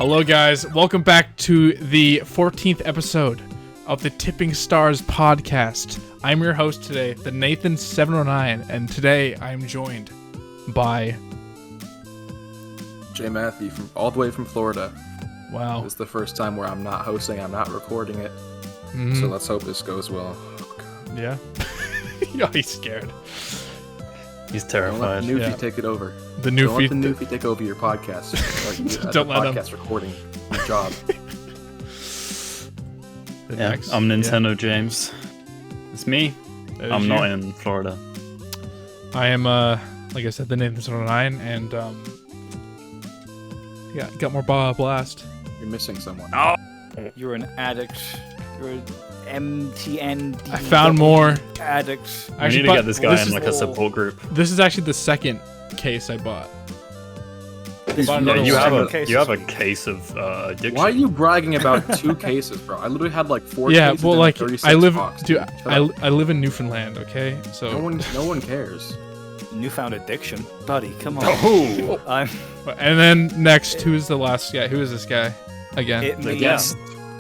Hello guys, welcome back to the 14th episode of the Tipping Stars podcast. I'm your host today, the Nathan709, and today I'm joined by... J. Matthew, from all the way from Florida. Wow. It's the first time where I'm not hosting, I'm not recording it. So let's hope this goes well. Oh, yeah? Oh, he's scared. He's terrified. Don't let the Newfie take it over. The Don't let the Newfie take over your podcast. Don't let him. Podcast recording. Good job. I'm Nintendo James. It's me. I'm not in Florida. I am, like I said, the Nathan709, and yeah, got more Baja Blast. You're missing someone. Oh! You're an addict. You're an MTN Dew I found more. addict. I need to get this guy in like a support group. This is actually the second case I bought. Yeah, you have a case of addiction. Why are you bragging about 2 cases, bro? I literally had like 4 yeah, cases. Well, like I live, dude. I up. live in Newfoundland. Okay, so no one cares. Newfound addiction, buddy. Come on. Oh. And then next, who is the last guy? Who is this guy again?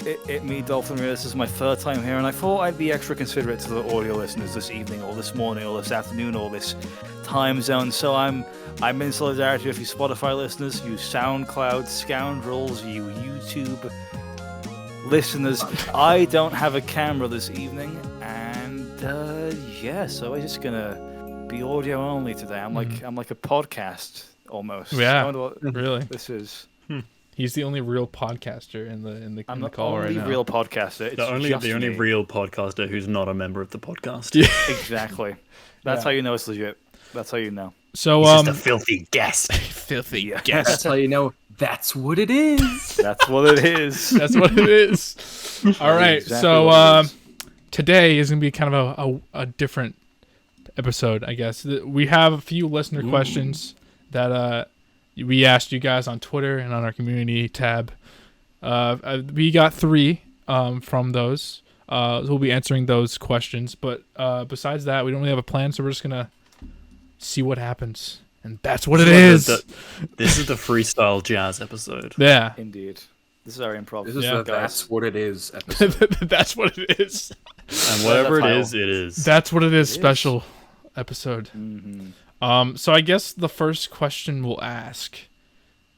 It me, Dolphin. This is my 3rd time here, and I thought I'd be extra considerate to the audio listeners this evening, or this morning, or this afternoon, or this time zone. So I'm in solidarity with you Spotify listeners, you SoundCloud scoundrels, you YouTube listeners. I don't have a camera this evening, and yeah, so I'm just gonna be audio only today. I'm like a podcast almost. Yeah, really. This is. He's the only real podcaster in the call right now. I'm the only real podcaster. It's the only real podcaster who's not a member of the podcast. Yeah. Exactly. That's how you know it's legit. That's how you know. So he's just a filthy guest. Filthy guest. That's how you know. That's what it is. That's what it is. That's what it is. All right. So today is gonna be kind of a different episode, I guess. We have a few listener questions that we asked you guys on Twitter and on our community tab. We got 3 from those. So we'll be answering those questions. But besides that, we don't really have a plan, so we're just going to see what happens. And that's what it is. This is the freestyle jazz episode. Yeah. Indeed. This is our improv. This is the That's What It Is episode. That's what it is. And whatever it is, it is. That's what it is, special episode. Mm-hmm. So I guess the first question we'll ask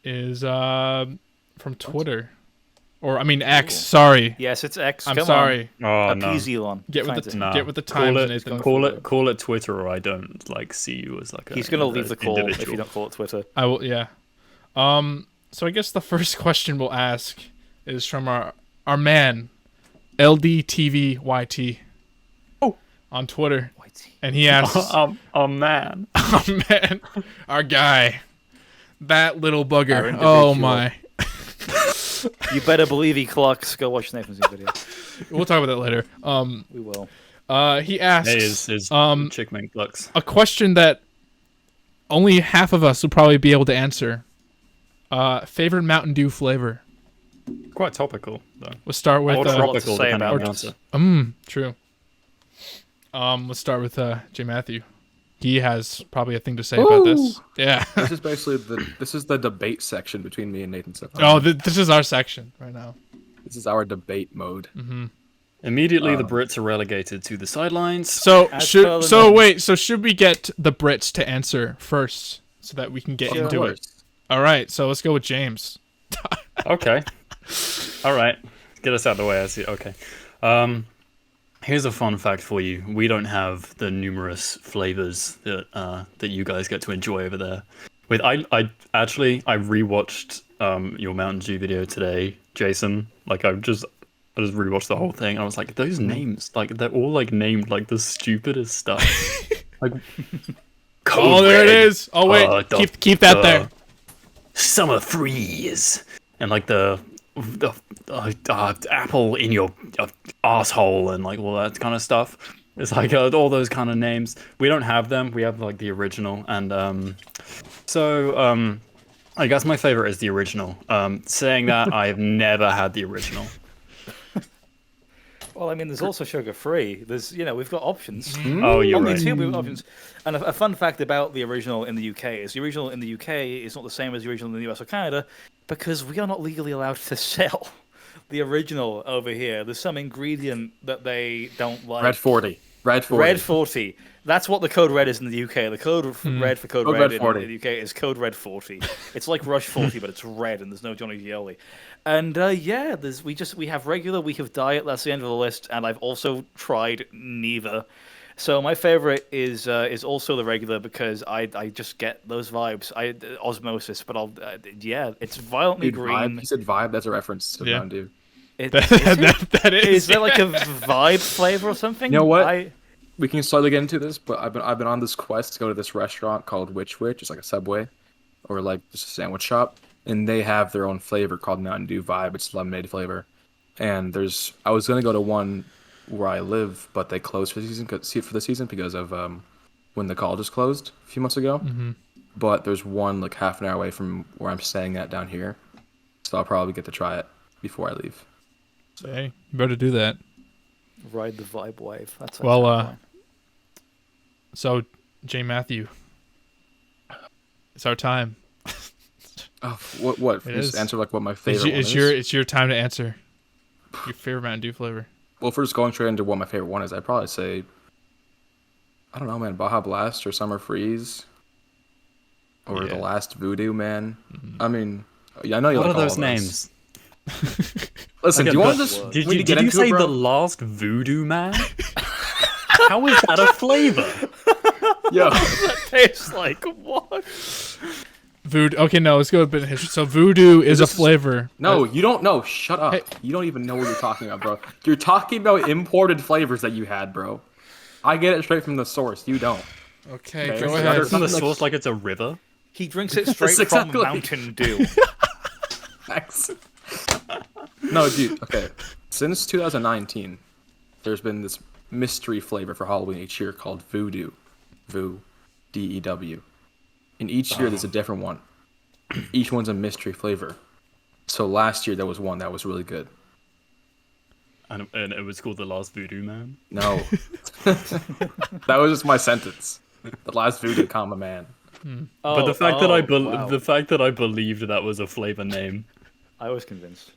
is from Twitter, or I mean X. Sorry. Yes, it's X. I'm Come sorry. Oh Appease no. Elon. Get with the times. Call it Twitter, or I don't see you as like. He's gonna leave the call if you don't call it Twitter. I will. Yeah. So I guess the first question we'll ask is from our man, LDTVYT. On Twitter. And he asks, oh man, our guy, that little bugger. Oh my! You better believe he clocks. Go watch Nathan's new video. We'll talk about that later. We will. He asks, his chick man clucks. A question that only half of us will probably be able to answer. Favorite Mountain Dew flavor. Quite topical though. We'll start with tropical. True. Let's start with J. Matthew. He has probably a thing to say about this. Yeah. This is basically the debate section between me and Nathan. Oh, this is our section right now. This is our debate mode. Mm-hmm. Immediately, the Brits are relegated to the sidelines. So should we get the Brits to answer first so that we can get into it? All right. So let's go with James. Okay. All right. Get us out of the way. I see. Okay. Here's a fun fact for you. We don't have the numerous flavors that you guys get to enjoy over there. I rewatched your Mountain Dew video today, Jason. Like I just rewatched the whole thing and I was like, those names, like they're all like named like the stupidest stuff. Like there it is. Oh wait, keep that there. Summer freeze and like the apple in your asshole and like all that kind of stuff. It's like all those kind of names. We don't have them. We have like the original, and I guess my favorite is the original. Saying that, I've never had the original. Well, I mean, there's also sugar-free. We've got options. Oh, you're On right. the we've got options. And a fun fact about the original in the UK is the original in the UK is not the same as the original in the US or Canada because we are not legally allowed to sell the original over here. There's some ingredient that they don't like. Red 40. Red 40. Red 40. That's what the code red is in the UK. The code red for code red in the UK is code red 40. It's like Rush 40, but it's red and there's no Johnny Gioli. And we have regular, we have diet. That's the end of the list. And I've also tried neither. So my favorite is also the regular because I just get those vibes. Osmosis, but it's violently green. Vibe. You said vibe. That's a reference to Mountain Dew. That is. Is there like a vibe flavor or something? You know what? We can slowly get into this, but I've been on this quest to go to this restaurant called Witch. It's like a Subway, or like just a sandwich shop, and they have their own flavor called Mountain Dew Vibe. It's lemonade flavor, and I was gonna go to one where I live, but they closed for the season because of when the colleges closed a few months ago. Mm-hmm. But there's one like half an hour away from where I'm staying at down here, so I'll probably get to try it before I leave. So, hey, you better do that. Ride the vibe wave. That's so J. Matthew, it's our time. Oh, what? Just answer like what my favorite one is. It's your time to answer. Your favorite Mountain Dew flavor. Well, if we're just going straight into what my favorite one is, I'd probably say, I don't know, man, Baja Blast or Summer Freeze, or the last Voodoo, man. Mm-hmm. I mean, I know you like all of those. What are those names? Listen, do you want to just? Did you say the last Voodoo man? How is that a flavor? Yo, what does that taste like? What? Voodoo. Okay, no, let's go a bit in history. So Voodoo is a flavor. No, you don't know. Shut up. Hey. You don't even know what you're talking about, bro. You're talking about imported flavors that you had, bro. I get it straight from the source. You don't. Okay, go ahead. From the source like it's a river? He drinks it straight from Mountain Dew. Thanks. No, dude. Okay. Since 2019, there's been this mystery flavor for Halloween each year called Voodoo. D-E-W. And each year there's a different one. Each one's a mystery flavor. So last year there was one that was really good. And it was called The Last Voodoo Man? No. That was just my sentence. The last Voodoo, man. But the fact that I believed that was a flavor name. I was convinced.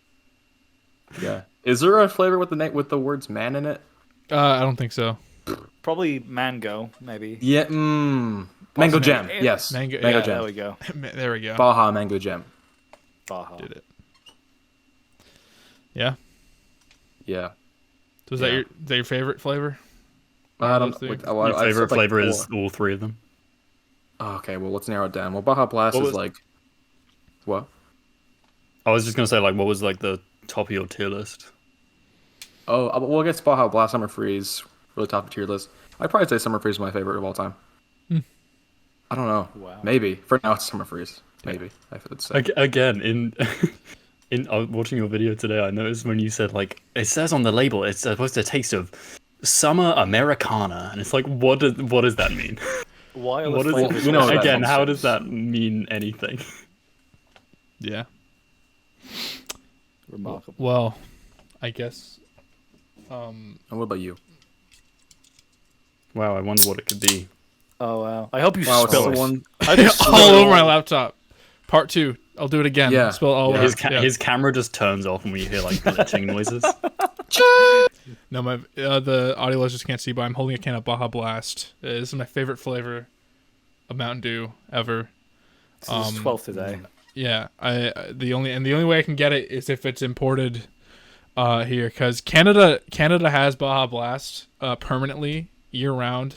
Yeah. Is there a flavor with the words man in it? I don't think so. Probably mango, maybe. Yeah. Mango Gem. Yes. Mango Gem. There we go. There we go. Baja Mango Gem. Baja. Did it. Yeah. Yeah. So is that your favorite flavor? I don't know. My favorite flavor is all three of them. Oh, okay, well, let's narrow it down. Well, Baja Blast is like... What? I was just going to say, like, what was, like, the top of your tier list? Oh, well, I guess Baja Blast, Summer Freeze, really top of tier list. I'd probably say Summer Freeze is my favorite of all time. I don't know. Wow. Maybe. For now, it's Summer Freeze. Maybe, I would say. Again, in watching your video today, I noticed when you said, like, it says on the label, it's supposed to taste of Summer Americana. And it's like, what does that mean? Why are what the flavors? Again, how does that mean anything? Yeah. Remarkable. Well, I guess. And what about you? Wow, I wonder what it could be. Oh wow! I hope you spill it. All over my laptop. Part 2. I'll do it again. Yeah. Spill it all over. His camera just turns off when we hear like glitching noises. No, the audio listeners can't see, but I'm holding a can of Baja Blast. This is my favorite flavor of Mountain Dew ever. This is 12th today. Yeah, the only way I can get it is if it's imported here, because Canada has Baja Blast permanently year round.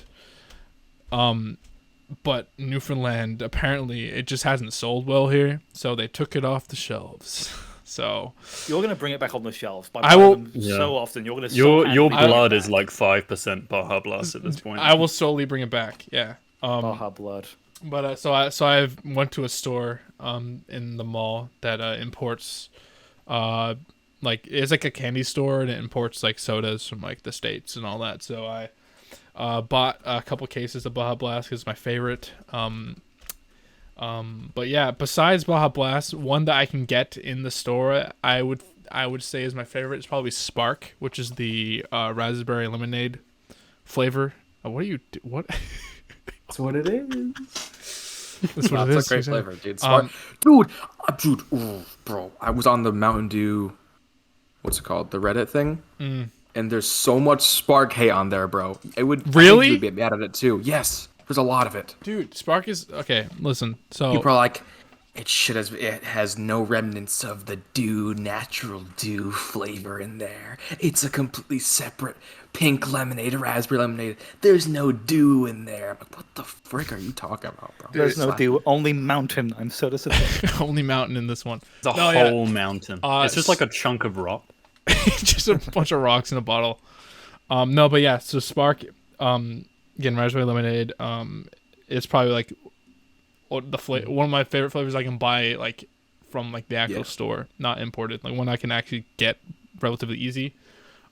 But Newfoundland, apparently it just hasn't sold well here, so they took it off the shelves. So you're gonna bring it back on the shelves. I will so often. You're gonna your blood is like 5% Baja Blast at this point. I will slowly bring it back. Yeah. Baja blood. But so I went to a store in the mall that imports like it's like a candy store, and it imports like sodas from like the States and all that. So I bought a couple cases of Baja Blast because it's my favorite. But yeah, besides Baja Blast, one that I can get in the store, I would say is my favorite is probably Spark, which is the raspberry lemonade flavor. What are you? What? That's what it is. That's what it It's is. a great exactly. flavor, dude. Spark. Dude, ooh, bro. I was on the Mountain Dew, what's it called? The Reddit thing. And there's so much Spark hate on there, bro. It would Really? You would be mad at it too. Yes, there's a lot of it. Dude, Spark is okay. Listen, so People are like, it has no remnants of the natural dew flavor in there. It's a completely separate pink lemonade, raspberry lemonade. There's no dew in there. I'm like, what the frick are you talking about, bro? There's no dew, only mountain. I'm so disappointed. only mountain in this one. It's a whole mountain. It's just like a chunk of rock. Just a bunch of rocks in a bottle. No, but yeah. So Spark, again, raspberry lemonade. It's probably like one of my favorite flavors I can buy like from like the actual store, not imported. Like one I can actually get relatively easy.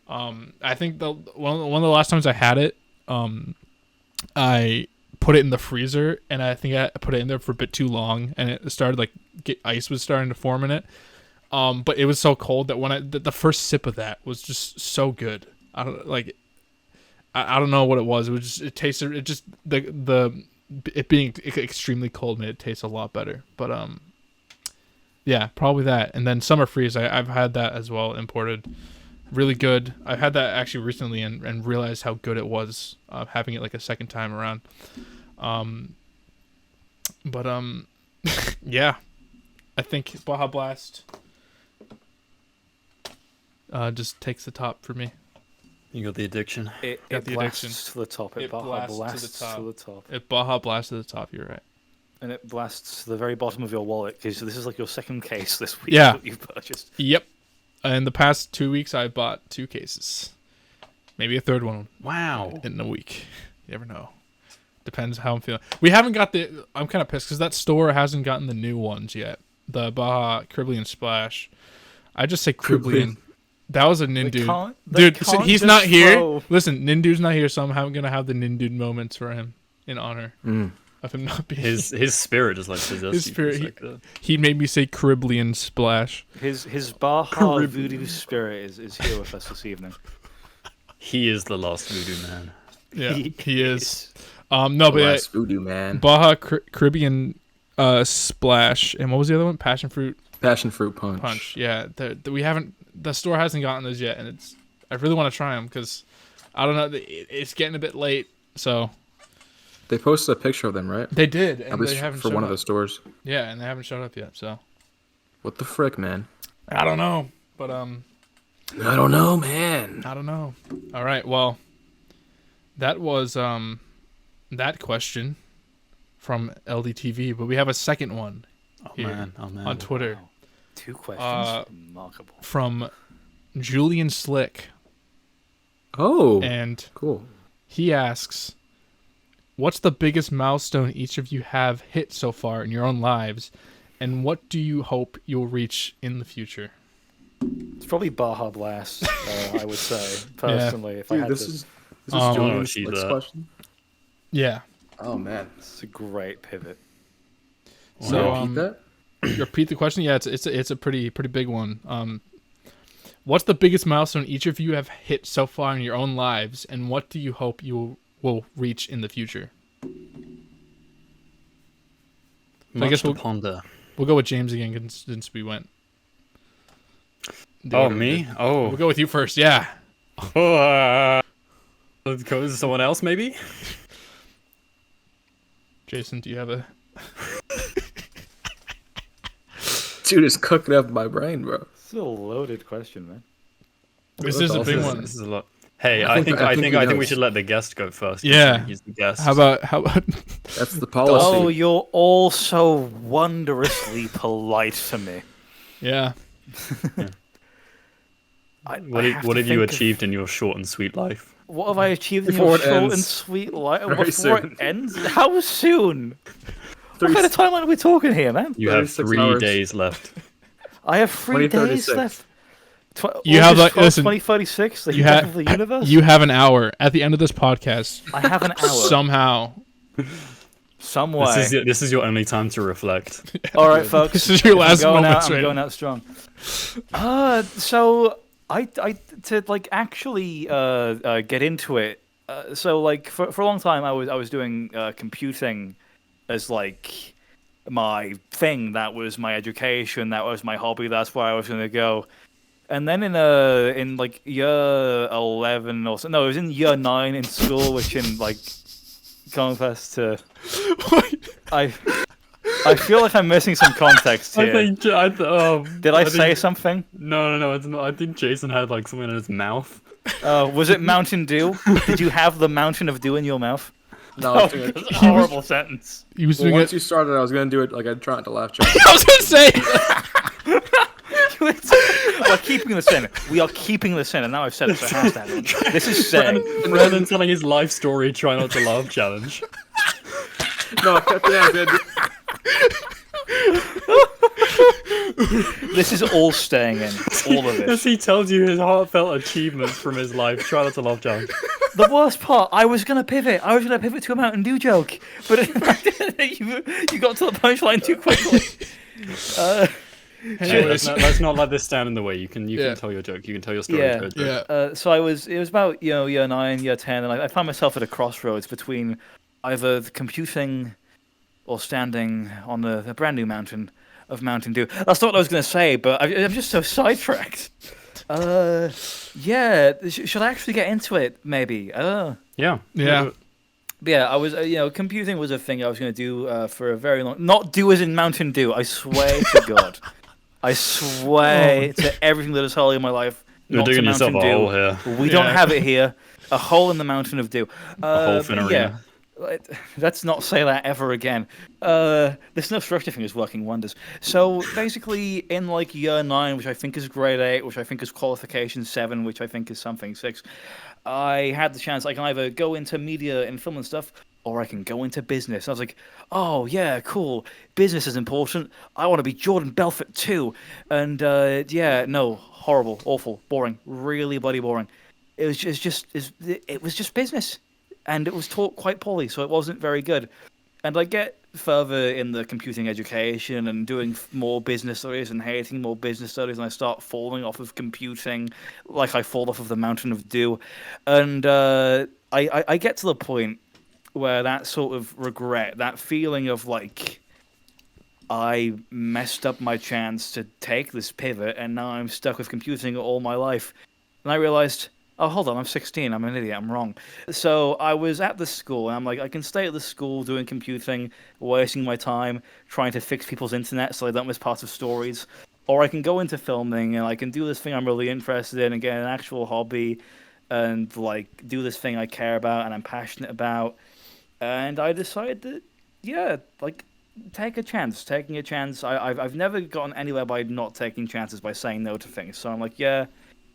I think one of the last times I had it, I put it in the freezer and I think I put it in there for a bit too long and it started ice was starting to form in it. But it was so cold that when the first sip of that was just so good. I don't know what it was. It being extremely cold made it taste a lot better. But yeah, probably that. And then Summer Freeze, I've had that as well, imported. Really good. I had that actually recently and realized how good it was having it like a second time around. Yeah, I think Baja Blast just takes the top for me. You got the addiction. It blasts to the top. It Baja blasts to the top. It Baja blasts to the top. You're right. And it blasts to the very bottom of your wallet because this is like your second case this week that you've purchased. Yep. In the past 2 weeks, I bought 2 cases. Maybe a third one. Wow. In a week. You never know. Depends how I'm feeling. We haven't got I'm kind of pissed because that store hasn't gotten the new ones yet. The Baja Caribbean Splash. I just say Caribbean. That was a Nindu. Dude, so he's not here. Listen, Nindu's not here, so I'm going to have the Nindu moments for him in honor of him not being his spirit is like possessed. His spirit, he made me say Caribbean Splash. His Baja voodoo spirit is here with us this evening. He is the last voodoo man. Yeah, he is. No, but last voodoo man. Baja Caribbean Splash, and what was the other one? Passion fruit punch. Yeah, we haven't. The store hasn't gotten those yet, and I really want to try them because I don't know. It's getting a bit late, so. They posted a picture of them, right? They did, and at least they haven't for one of the stores. Yeah, and they haven't showed up yet. So. What the frick, man? I don't know, but I don't know, man. I don't know. All right, well, that was that question from LDTV, but we have a second one here on Twitter. Wow. 2 questions. Remarkable. From Julian Slick. Oh. And cool. He asks, what's the biggest milestone each of you have hit so far in your own lives, and what do you hope you'll reach in the future? It's probably Baja Blast, I would say, personally. Yeah. If I had This is Julian Slick's question? Yeah. Oh, man. It's a great pivot. So, repeat that? Repeat the question. Yeah, it's a pretty big one. What's the biggest milestone each of you have hit so far in your own lives, and what do you hope you will reach in the future? I guess we'll ponder. We'll go with James again since we went. Me? Oh, we'll go with you first. Yeah. Let's go with someone else, maybe. Jason, do you have a? Dude, it's cooking up my brain, bro. This is a loaded question, man. This is a big one. This is a lot. Hey, I think we should let the guest go first. Yeah, he's the guest. How about? That's the policy. Oh, you're all so wondrously polite to me. Yeah. What have you achieved in your short and sweet life? What have I achieved in your short and sweet life? Before it ends? How soon? What kind of timeline are we talking here, man? You have 3 days left. I have 3 days left. You have like 2036. The death of the universe. You have an hour at the end of this podcast. I have an hour somehow. some way. This is your only time to reflect. All right, folks. This is your last moments. I'm going out strong. So I to like actually get into it. So like for a long time I was doing computing as like my thing. That was my education. That was my hobby. That's where I was going to go. And then in like year 11 or so, no, it was in year 9 in school, which in like contrast to I feel like I'm missing some context here. Did I say something? No, it's not. I think Jason had like something in his mouth. Was it Mountain Dew? Did you have the Mountain of Dew in your mouth? No, that's a horrible sentence. He was well, once you started, I was gonna do it like I'd try not to laugh. I was gonna say. We're keeping this in. We are keeping this in, and now I've said it, so it has to happen. This is saying. Rather than telling his life story, try not to laugh challenge. No, I kept it out. This is all staying in. All of it. As he tells you his heartfelt achievements from his life, try not to laugh challenge. The worst part, I was gonna pivot. I was gonna pivot to a Mountain Dew joke, but you got to the punchline too quickly. Hey, let's not let this stand in the way. You can tell your joke. You can tell your story. Yeah. So it was about year 9, year 10, and I found myself at a crossroads between either the computing or standing on the brand new mountain of Mountain Dew. That's not what I was going to say, but I'm just so sidetracked. Yeah, should I actually get into it? Maybe. Yeah. Yeah, I was, computing was a thing I was going to do for a very long. Not do as in Mountain Dew. I swear to God, I swear to everything that is holy in my life. You're digging yourself a hole here. We don't have it here. A hole in the Mountain of Dew. A hole in arena. Yeah. Let's not say that ever again. This no structure thing is working wonders. So basically, in like year 9, which I think is grade 8, which I think is qualification 7, which I think is something 6, I had the chance I can either go into media and film and stuff, or I can go into business. I was like, oh yeah, cool. Business is important. I want to be Jordan Belfort too. And no, horrible, awful, boring, really bloody boring. It was just business. And it was taught quite poorly, so it wasn't very good. And I get further in the computing education and doing more business studies and hating more business studies, and I start falling off of computing like I fall off of the Mountain of Dew. And I get to the point where that sort of regret, that feeling of like, I messed up my chance to take this pivot, and now I'm stuck with computing all my life. And I realized, oh, hold on, I'm 16, I'm an idiot, I'm wrong. So I was at this school, and I'm like, I can stay at this school doing computing, wasting my time, trying to fix people's internet so I don't miss parts of stories. Or I can go into filming, and I can do this thing I'm really interested in, and get an actual hobby, and like do this thing I care about and I'm passionate about. And I decided that, yeah, like, taking a chance. I've never gotten anywhere by not taking chances, by saying no to things. So I'm like, yeah,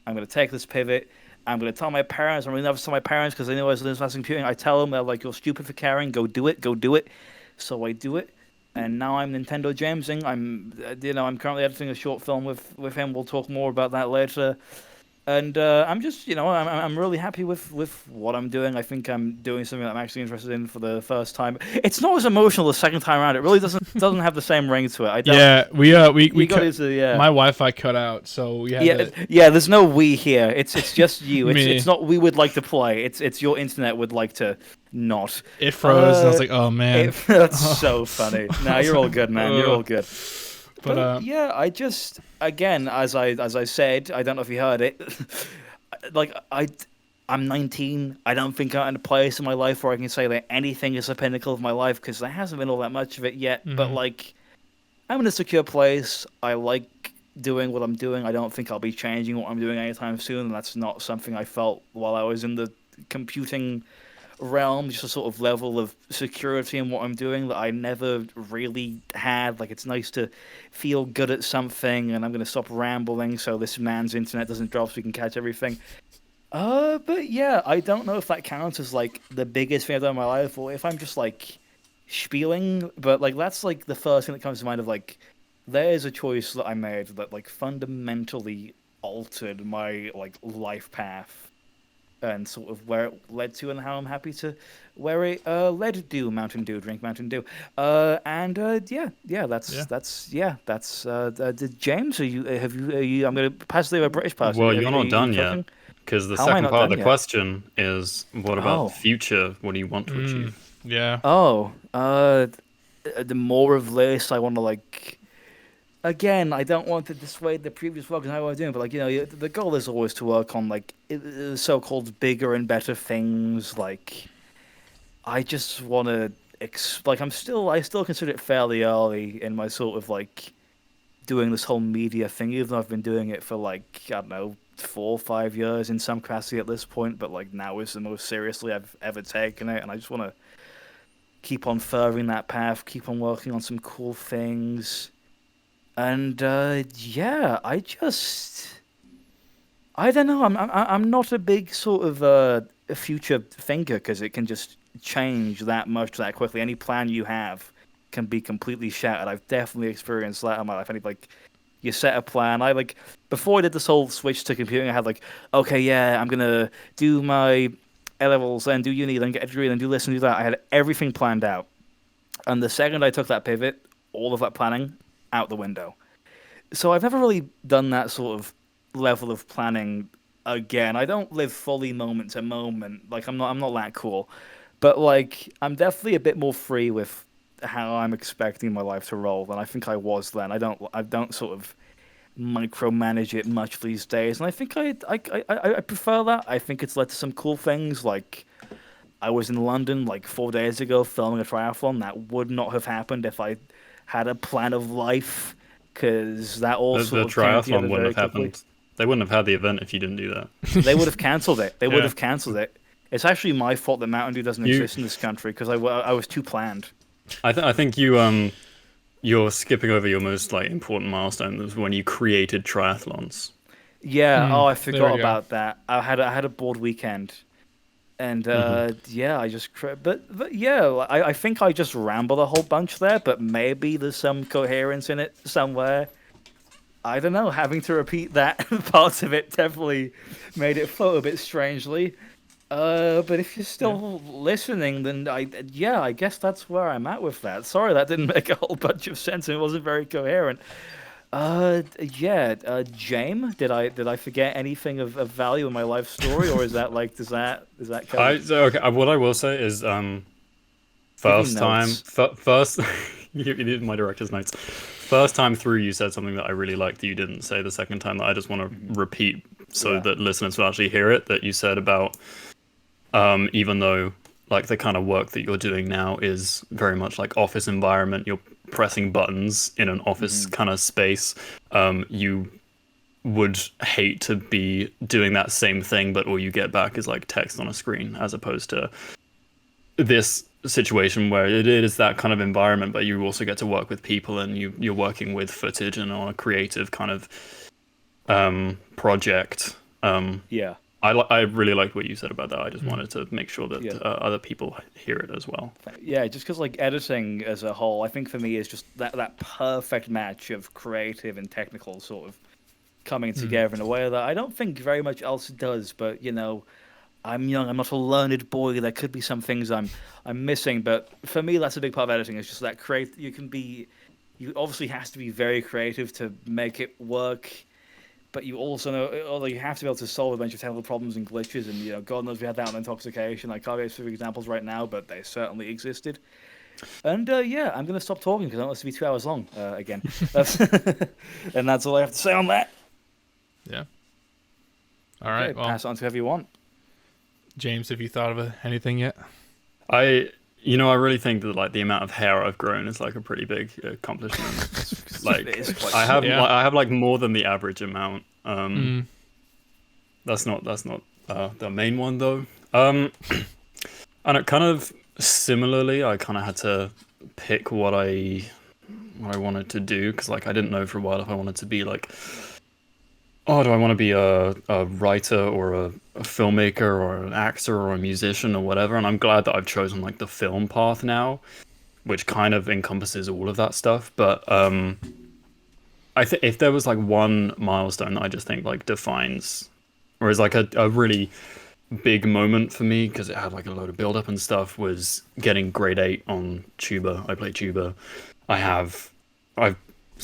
I'm going to take this pivot. I'm going to tell my parents. I'm really never tell my parents because they know I was doing this computing. I tell them, they're like, you're stupid for caring. Go do it. So I do it. And now I'm Nintendo Jamesing. I'm currently editing a short film with him. We'll talk more about that later. And I'm just, I'm really happy with what I'm doing. I think I'm doing something that I'm actually interested in for the first time. It's not as emotional the second time around. It really doesn't have the same ring to it. We got into my Wi-Fi cut out, so we had there's no we here. It's just you. It's not we would like to play. It's your internet would like to not. It froze, and I was like, oh man, that's so funny. Nah, you're all good, man. You're all good. But yeah, I just, again, as I said, I don't know if you heard it, like, I'm 19. I don't think I'm in a place in my life where I can say that anything is the pinnacle of my life, because there hasn't been all that much of it yet. Mm-hmm. But, like, I'm in a secure place. I like doing what I'm doing. I don't think I'll be changing what I'm doing anytime soon, and that's not something I felt while I was in the computing realm, just a sort of level of security in what I'm doing that I never really had. Like, it's nice to feel good at something, and I'm going to stop rambling so this man's internet doesn't drop so we can catch everything. But yeah, I don't know if that counts as, like, the biggest thing I've done in my life, or if I'm just, like, spieling, but, like, that's, like, the first thing that comes to mind of, like, there's a choice that I made that, like, fundamentally altered my, like, life path. and sort of where it led to, and how I'm happy to wear it. Led Dew Mountain Dew, drink Mountain Dew, James, I'm gonna pass the British person. Well, you're not done yet, cooking? because the How am I second not part of done the yet? question is, what about Oh. the future? What do you want to achieve? Yeah. Oh, the more of this, I want to like. Again, I don't want to dissuade the previous vloggers how I was doing, but like the goal is always to work on like so-called bigger and better things. Like, I just want to I still consider it fairly early in my sort of like doing this whole media thing, even though I've been doing it for like I don't know 4 or 5 years in some capacity at this point. But like now is the most seriously I've ever taken it, and I just want to keep on furthering that path, keep on working on some cool things. And I don't know. I'm not a big sort of a future thinker because it can just change that much that quickly. Any plan you have can be completely shattered. I've definitely experienced that in my life. You set a plan. I like before I did this whole switch to computing. I had like, okay, yeah, I'm gonna do my A levels, then do uni, then get a degree, then do this and do that. I had everything planned out, and the second I took that pivot, all of that planning out the window. So I've never really done that sort of level of planning again. I don't live fully moment to moment. Like I'm not that cool. But like I'm definitely a bit more free with how I'm expecting my life to roll than I think I was then. I don't sort of micromanage it much these days, and I think I prefer that. I think it's led to some cool things. Like I was in London like 4 days ago filming a triathlon. That would not have happened if I had a plan of life, because that all The sort of came together triathlon wouldn't very have quickly. happened. They wouldn't have had the event if you didn't do that. They would have cancelled it. They would Yeah. have cancelled it. It's actually my fault that Mountain Dew doesn't exist in this country because I was too planned. I think you're skipping over your most like important milestone. Was when you created triathlons. Yeah. Oh, I there we forgot go. about that. I had a bored weekend, and I just but yeah, I think I just rambled a whole bunch there. But maybe there's some coherence in it somewhere. I don't know. Having to repeat that part of it definitely made it flow a bit strangely. But if you're still listening, then I guess that's where I'm at with that. Sorry, that didn't make a whole bunch of sense and it wasn't very coherent. James, did I forget anything of value in my life story, or is that like does that cover? What I will say is first time notes. first you did my director's notes. First time through, you said something that I really liked that you didn't say the second time that I just want to repeat so that listeners will actually hear it. That you said about even though like the kind of work that you're doing now is very much like office environment, you're pressing buttons in an office kind of space. You would hate to be doing that same thing, but all you get back is like text on a screen, as opposed to this situation where it is that kind of environment, but you also get to work with people and you're working with footage and on a creative kind of project. I really liked what you said about that. I just wanted to make sure that other people hear it as well. Yeah, just because like editing as a whole, I think for me is just that perfect match of creative and technical sort of coming together in a way that I don't think very much else does. But I'm young. I'm not a learned boy. There could be some things I'm missing, but for me, that's a big part of editing. It's just that you obviously has to be very creative to make it work, but you also know, although you have to be able to solve a bunch of technical problems and glitches, and God knows we had that on Intoxication. I can't give specific examples right now, but they certainly existed. And I'm gonna stop talking because I don't want this to be 2 hours long again. And that's all I have to say on that. Yeah. All right. Okay, well, pass it on to whoever you want. James, have you thought of anything yet? I really think that like the amount of hair I've grown is like a pretty big accomplishment. Like I have like more than the average amount. That's not the main one though. And it kind of similarly, I kind of had to pick what I wanted to do, because like I didn't know for a while if I wanted to be like, oh, do I want to be a writer or a filmmaker or an actor or a musician or whatever? And I'm glad that I've chosen like the film path now, which kind of encompasses all of that stuff. But I think if there was like one milestone that I just think like defines, or is like a really big moment for me because it had like a load of build up and stuff was getting grade 8 on tuba. I play tuba. I've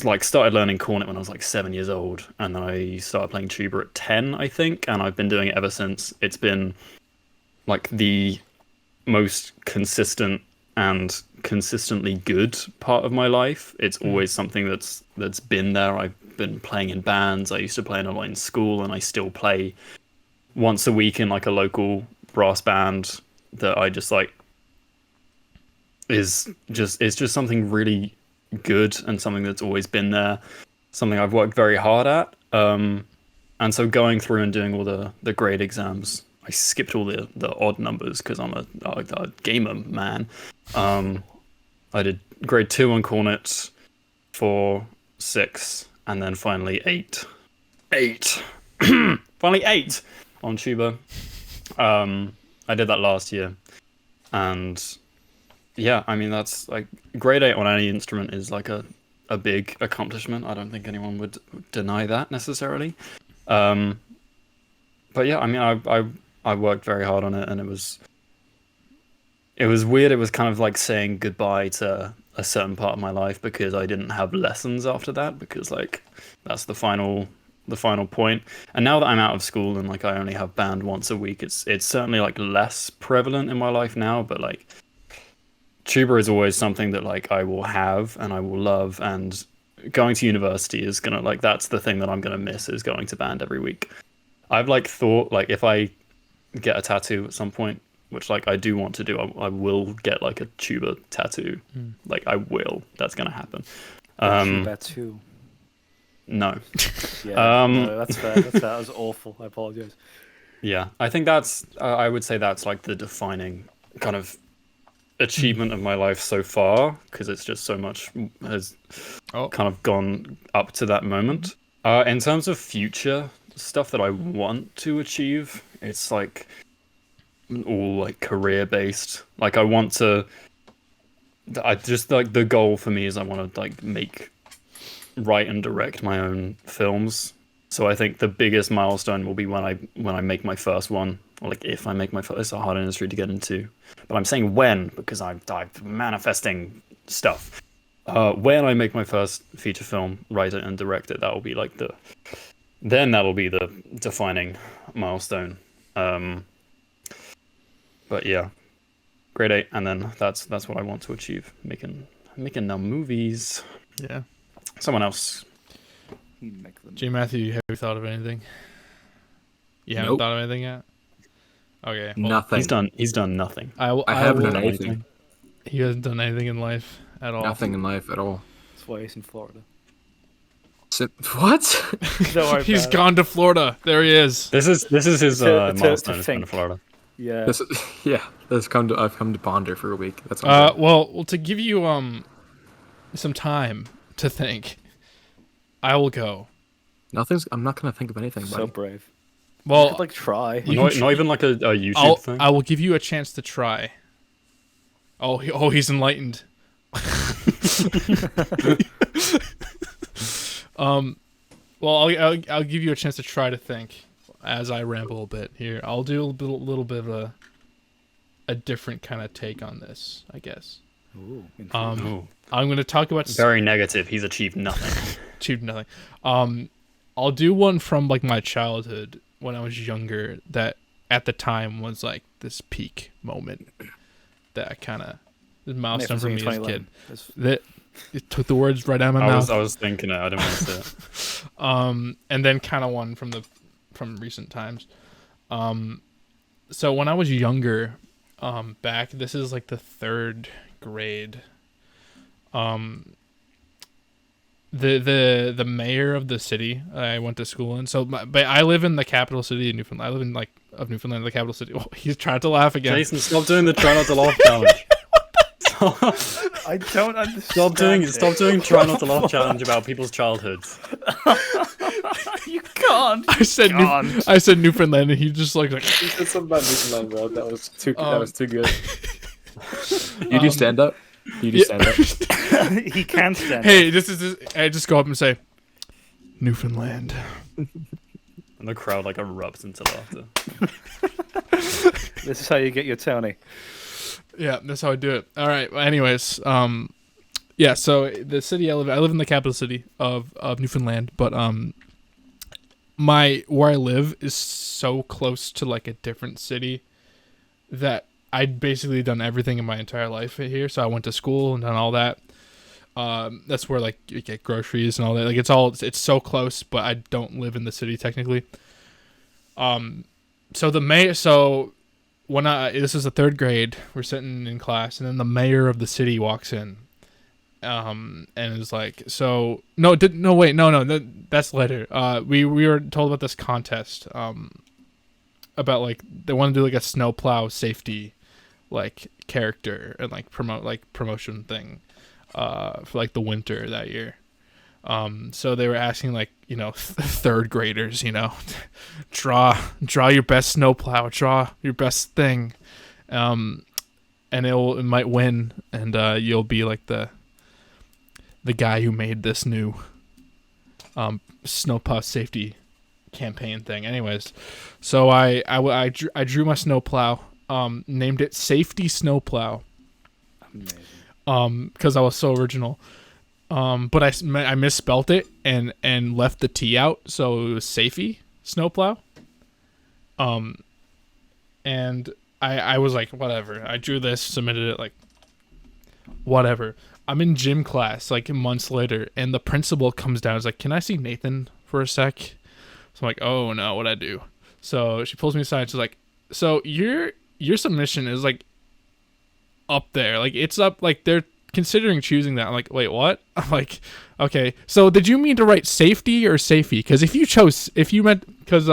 like started learning cornet when I was like 7 years old, and then I started playing tuba at 10, I think, and I've been doing it ever since. It's been like the most consistent and consistently good part of my life. It's always something that's been there. I've been playing in bands. I used to play in a lot in school, and I still play once a week in like a local brass band that I just like is just something really good and something that's always been there, something I've worked very hard at. And so going through and doing all the grade exams, I skipped all the odd numbers because I'm a gamer man. I did grade 2 on cornet, 4, 6, and then finally 8. Finally 8 on tuba. I did that last year, and yeah, I mean that's like grade 8 on any instrument is like a big accomplishment. I don't think anyone would deny that necessarily. But yeah, I mean I worked very hard on it, and it was weird. It was kind of like saying goodbye to a certain part of my life because I didn't have lessons after that, because like that's the final point. And now that I'm out of school and like I only have band once a week, it's certainly like less prevalent in my life now, but like tuba is always something that like I will have and I will love, and going to university is gonna like that's the thing that I'm gonna miss, is going to band every week. I've like thought like if I get a tattoo at some point, which like I do want to do, I will get like a tuba tattoo. Like I will. That's gonna happen. Tuba too. No. Yeah, no, that's fair. That was awful. I apologize. Yeah, I think that's. I would say that's like the defining kind of achievement of my life so far, because it's just so much has kind of gone up to that moment. In terms of future stuff that I want to achieve, it's like all like career based. Like I want to. I just like the goal for me is I want to like write and direct my own films. So I think the biggest milestone will be when I make my first one, or like if I make my first. It's a hard industry to get into, but I'm saying when, because I'm manifesting stuff. When I make my first feature film, write it and direct it, that will be like that'll be the defining milestone. But yeah, grade 8, and then that's what I want to achieve, making the movies. Yeah. Someone else. J. Matthew, have you thought of anything? You haven't thought of anything yet? Okay. Well, Nothing. He's done nothing. I haven't done anything. He hasn't done anything in life at all. Nothing in life at all. That's why he's in Florida. What? Don't worry He's about gone to Florida. There he is. This is his milestone. He's gone to Florida. Yeah. I've come to ponder for a week. That's all. Well, to give you some time to think, I will go. I'm not gonna think of anything. So buddy. brave. Well, You could, like, try. Not even like a YouTube thing. I will give you a chance to try. Oh, he's enlightened. Well, I'll give you a chance to try to think as I ramble a bit here. I'll do a little bit of a different kind of take on this, I guess. Ooh, I'm going to talk about very negative. He's achieved nothing. Achieved nothing. I'll do one from like my childhood when I was younger that at the time was like this peak moment that I kind of the milestone for me as a kid. That it took the words right out of my mouth. I was thinking it. I didn't want to say it. And then kind of one from recent times. So when I was younger, this is like the 3rd grade. The mayor of the city I went to school in. So, but I live in the capital city of Newfoundland. I live in Newfoundland, the capital city. Oh, he's trying to laugh again. Jason, stop doing the try not to laugh challenge. I don't understand. Stop doing try not to laugh challenge about people's childhoods. You can't. I said Newfoundland, and he just like You said something about Newfoundland, bro. That was too good. You do stand up. You do stand up. He can stand. Hey, I just go up and say, Newfoundland. And the crowd like erupts into laughter. This is how you get your Tony. Yeah, that's how I do it. All right. Well, anyways, yeah. So the city I live in the capital city of Newfoundland, but where I live is so close to like a different city that I'd basically done everything in my entire life here. So I went to school and done all that. That's where like you get groceries and all that. Like it's so close, but I don't live in the city technically. So when this is the third grade, we're sitting in class, and then the mayor of the city walks in, and is like, so no, that's later. We were told about this contest, about like they want to do like a snowplow safety, like character and like promotion thing, for like the winter that year. So they were asking like, third graders, draw your best snowplow, draw your best thing, and it might win, and you'll be like the guy who made this new snowplow safety campaign thing. Anyways, so I drew my snowplow, named it Safety Snowplow. Amazing. Because I was so original. But I misspelt it and left the T out, so it was Safety Snowplow. And I was like, whatever. I drew this, submitted it, like, whatever. I'm in gym class, like, months later, and the principal comes down. Is like, can I see Nathan for a sec? So I'm like, oh no, what'd I do? So she pulls me aside. She's like, so your submission is like up there, like it's up, like they're considering choosing that. I'm like, wait, what? I'm like, okay, so did you mean to write safety or safety? Because if you meant, because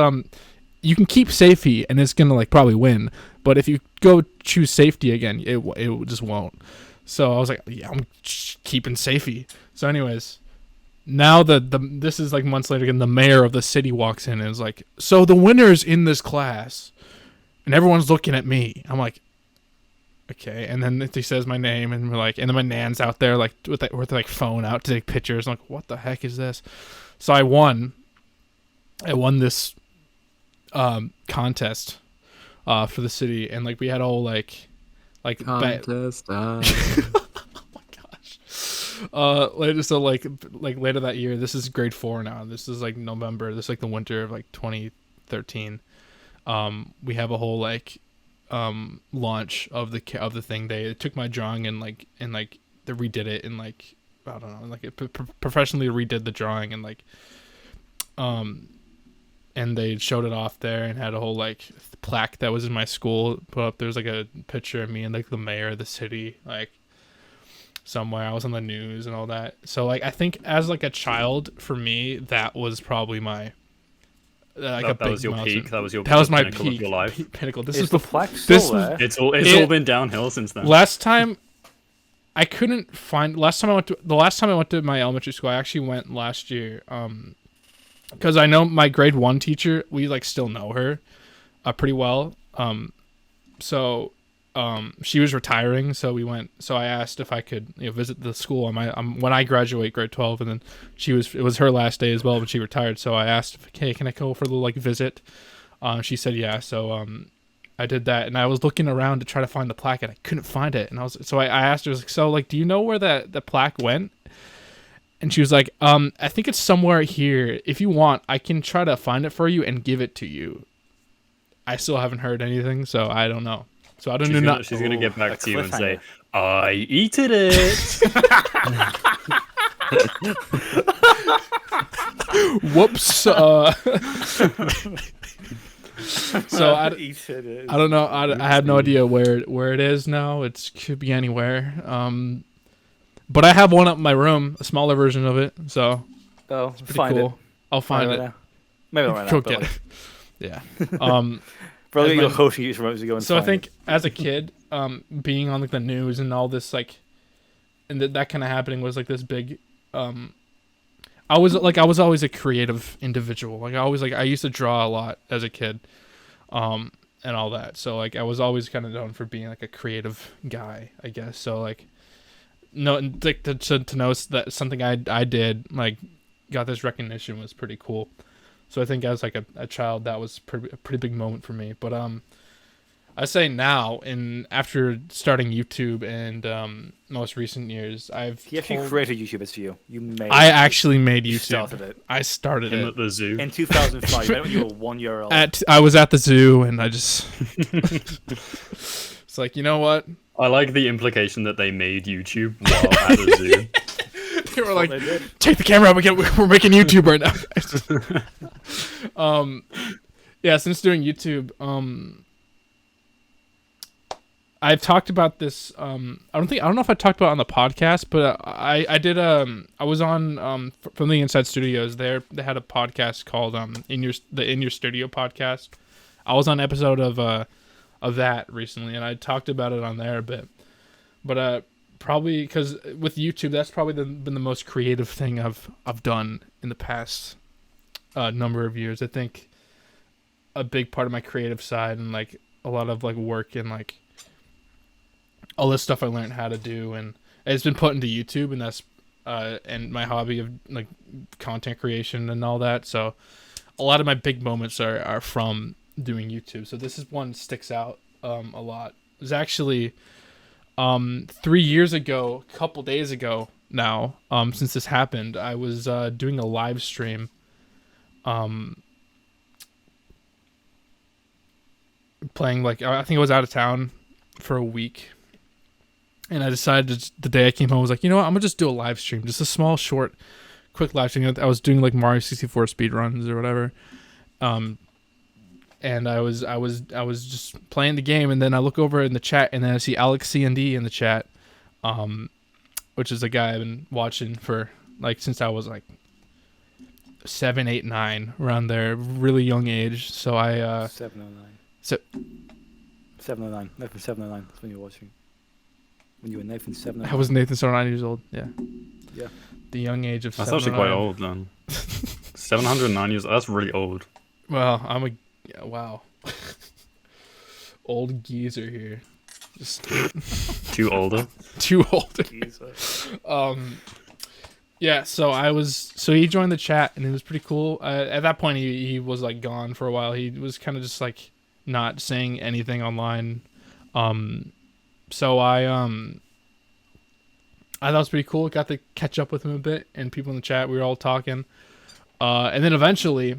you can keep safety and it's gonna like probably win, but if you go choose safety again, it just won't. So I was like, yeah, I'm keeping safety. So anyways, now this is like months later again, the mayor of the city walks in and is like, so the winner's in this class, and everyone's looking at me. I'm like, okay, and then he says my name, and we're like, and then my nan's out there like with their like phone out to take pictures. I'm like, what the heck is this? So I won this contest for the city, and like we had a whole like contest. Oh my gosh. Later, so like later that year, this is grade 4 now. This is like November. This is like the winter of like 2013. We have a whole like launch of the thing day. It took my drawing and they redid it, and like I don't know, like it professionally redid the drawing, and like and they showed it off there and had a whole like plaque that was in my school put up. There was like a picture of me and like the mayor of the city, like somewhere. I was on the news and all that. So like I think as like a child, for me, that was probably my that was your milestone. Peak. That was my pinnacle peak of your life. Pinnacle. This is the plaque still there? It's all been downhill since then. Last time I went to my elementary school, I actually went last year. Because I know my grade 1 teacher, we like still know her pretty well. So she was retiring, so we went. So I asked if I could visit the school when I graduate grade 12, and then it was her last day as well when she retired. So I asked, hey, can I go for the like visit? She said yeah. So I did that, and I was looking around to try to find the plaque, and I couldn't find it. And I asked her, so like, do you know where the plaque went? And she was like, I think it's somewhere here. If you want, I can try to find it for you and give it to you. I still haven't heard anything, so I don't know. So I don't know. She's gonna get back to you and say, I eated it. Whoops. So I don't know. I have no idea where it is now. It could be anywhere. But I have one up in my room, a smaller version of it. So it's pretty cool. I'll find it. Maybe right now. Get it. Yeah. Probably your host use remote to go and so I think as a kid, being on like the news and all this like, and that kind of happening was like this big. I was always a creative individual. Like I used to draw a lot as a kid, and all that. So like I was always kind of known for being like a creative guy, I guess. So like, no, like to know that something I did like got this recognition was pretty cool. So I think as like a child, that was a pretty big moment for me. But I say now, after starting YouTube and most recent years, He actually created YouTube. It's you. I actually made YouTube. You started it. I started Him it at the zoo. In 2005, when you were 1 year old. I was at the zoo, and I just it's like, you know what? I like the implication that they made YouTube while at the zoo. They were like, take the camera out. We're making YouTube right now. Yeah, since doing YouTube, I've talked about this. I don't know if I talked about it on the podcast, but I did. I was on from the Inside Studios. They had a podcast called In Your Studio podcast. I was on an episode of that recently, and I talked about it on there a bit. But probably because with YouTube, that's probably been the most creative thing I've done in the past number of years. I think a big part of my creative side and like a lot of like work and like all this stuff I learned how to do, and it's been put into YouTube, and that's and my hobby of like content creation and all that. So a lot of my big moments are from doing YouTube. So this is one that sticks out a lot. It was actually 3 years ago, a couple days ago now, since this happened, I was doing a live stream playing, like, I think I was out of town for a week, and I decided the day I came home, I was like, you know what, I'm gonna just do a live stream, just a small, short, quick live stream. I was doing like Mario 64 speed runs or whatever, and I was just playing the game, and then I look over in the chat, and then I see Alex C&D in the chat, which is a guy I've been watching for like since I was like 7, 8, 9, around there, really young age. So I 709. So 709. Nathan 709. That's when you were watching. When you were Nathan 709. I was Nathan, so 9 years old. Yeah. Yeah. The young age of. That's actually quite old then. 709 years. That's really old. Well, wow. Old geezer here. Just Too older. too older. Geezer. Yeah, so he joined the chat, and it was pretty cool. At that point, he was like gone for a while. He was kind of just like not saying anything online. So I thought it was pretty cool. Got to catch up with him a bit, and people in the chat, we were all talking. And then eventually,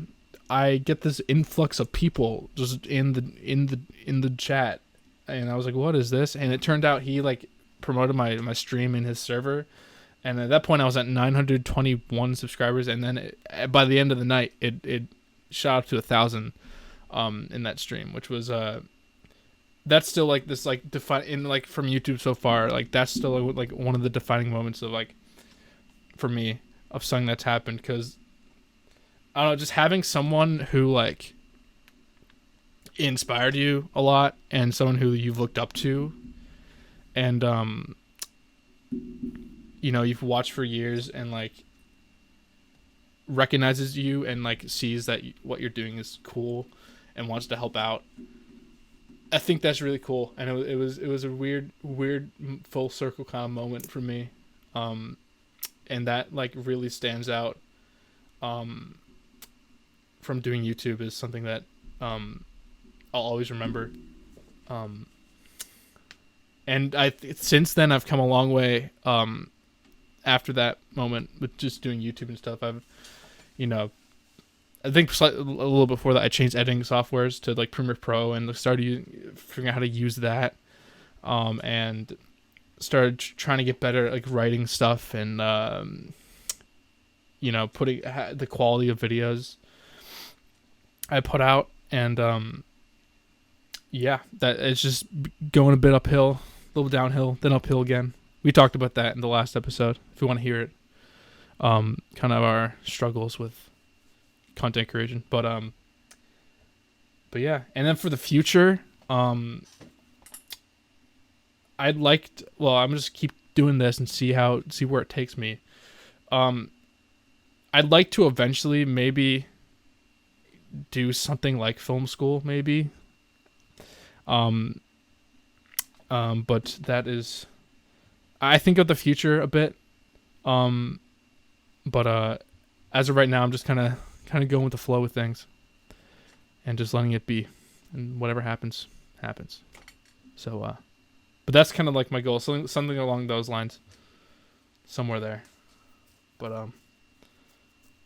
I get this influx of people just in the chat, and I was like, "What is this?" And it turned out he like promoted my stream in his server, and at that point I was at 921 subscribers, and then by the end of the night it shot up to 1,000 in that stream, which was that's still like this like in like from YouTube so far, like that's still like one of the defining moments of like for me of something that's happened, because I don't know, just having someone who like inspired you a lot, and someone who you've looked up to, and you know, you've watched for years, and like recognizes you and like sees that what you're doing is cool and wants to help out. I think that's really cool, and it was a weird full circle kind of moment for me, and that like really stands out from doing YouTube is something that I'll always remember. And since then I've come a long way after that moment with just doing YouTube and stuff. I've, you know, I think a little before that I changed editing softwares to like Premiere Pro and started figuring out how to use that, and started trying to get better at like writing stuff and you know, putting the quality of videos I put out, and yeah, that it's just going a bit uphill, a little downhill, then uphill again. We talked about that in the last episode, if you want to hear it. Kind of our struggles with content creation, but yeah. And then for the future, I'm just keep doing this and see where it takes me. I'd like to eventually maybe do something like film school, maybe. But that is, I think of the future a bit. But as of right now, I'm just kind of kind of going with the flow with things, and just letting it be, and whatever happens, happens. So, but that's kind of like my goal, something along those lines, somewhere there. But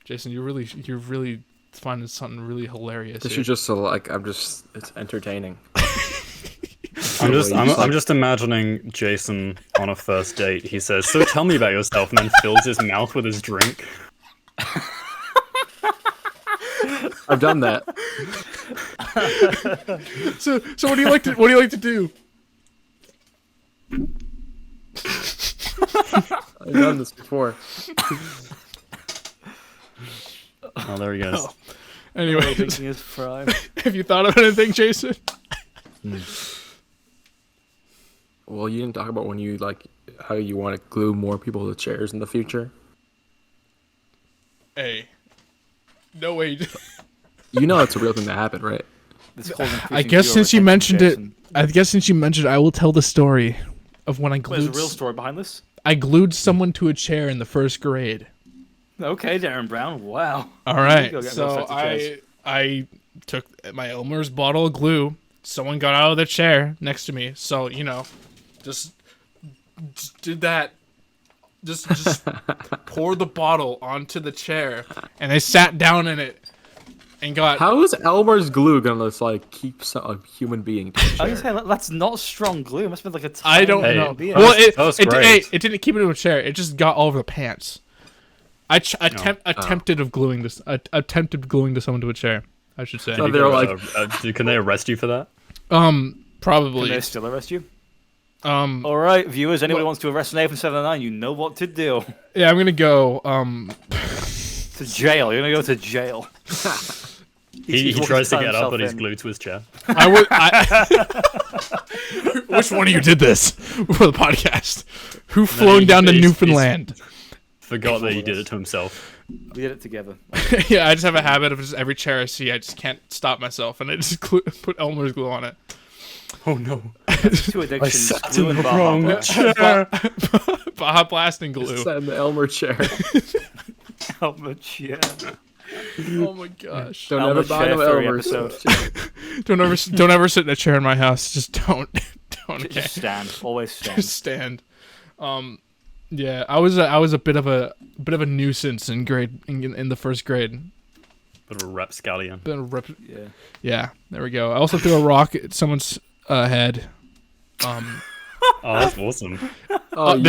Jason, you're really finding something really hilarious. This is just it's entertaining. I'm just imagining Jason on a first date. He says, "So tell me about yourself," and then fills his mouth with his drink. I've done that. So what do you like to do? I've done this before. Oh, there he goes. Oh. Anyway, have you thought of anything, Jason? Well, you didn't talk about when you how you want to glue more people to chairs in the future. Hey, no way. You know it's a real thing that happened, right? I guess since you mentioned it, I will tell the story of when I glued. There's a real story behind this. I glued someone to a chair in the first grade. Okay, Darren Brown. Wow. All right. So I took my Elmer's bottle of glue. Someone got out of the chair next to me. So, just did that. Just pour the bottle onto the chair, and I sat down in it and got. How is Elmer's glue gonna keep a human being? To a chair? I was saying that's not strong glue. It must have been like a tiny. I don't know. Hey, Well, it it didn't keep it in a chair. It just got all over the pants. I attempted gluing to someone to a chair, I should say. So they're can they arrest you for that? Probably. Can they still arrest you? All right, viewers. Anybody wants to arrest Nathan79, you know what to do. Yeah, I'm gonna go. To jail. You're gonna go to jail. He tries to get up, but he's glued to his chair. Which one of you did this for the podcast? Who flown down to Newfoundland? Forgot that he did it to himself. We did it together. Yeah, I just have a habit of just every chair I see, I just can't stop myself, and I just put Elmer's glue on it. Oh no! Two addictions. I sat in the wrong chair. Baja Blast and glue. Sat in the Elmer chair. Elmer chair. Oh my gosh! Don't ever buy no Elmer's. Don't ever sit in a chair in my house. Just don't. Just stand. Always stand. Just stand. Yeah, I was a bit of a nuisance in the first grade. Bit of a rapscallion. Yeah. There we go. I also threw a rock at someone's head. Oh, that's awesome. Oh, you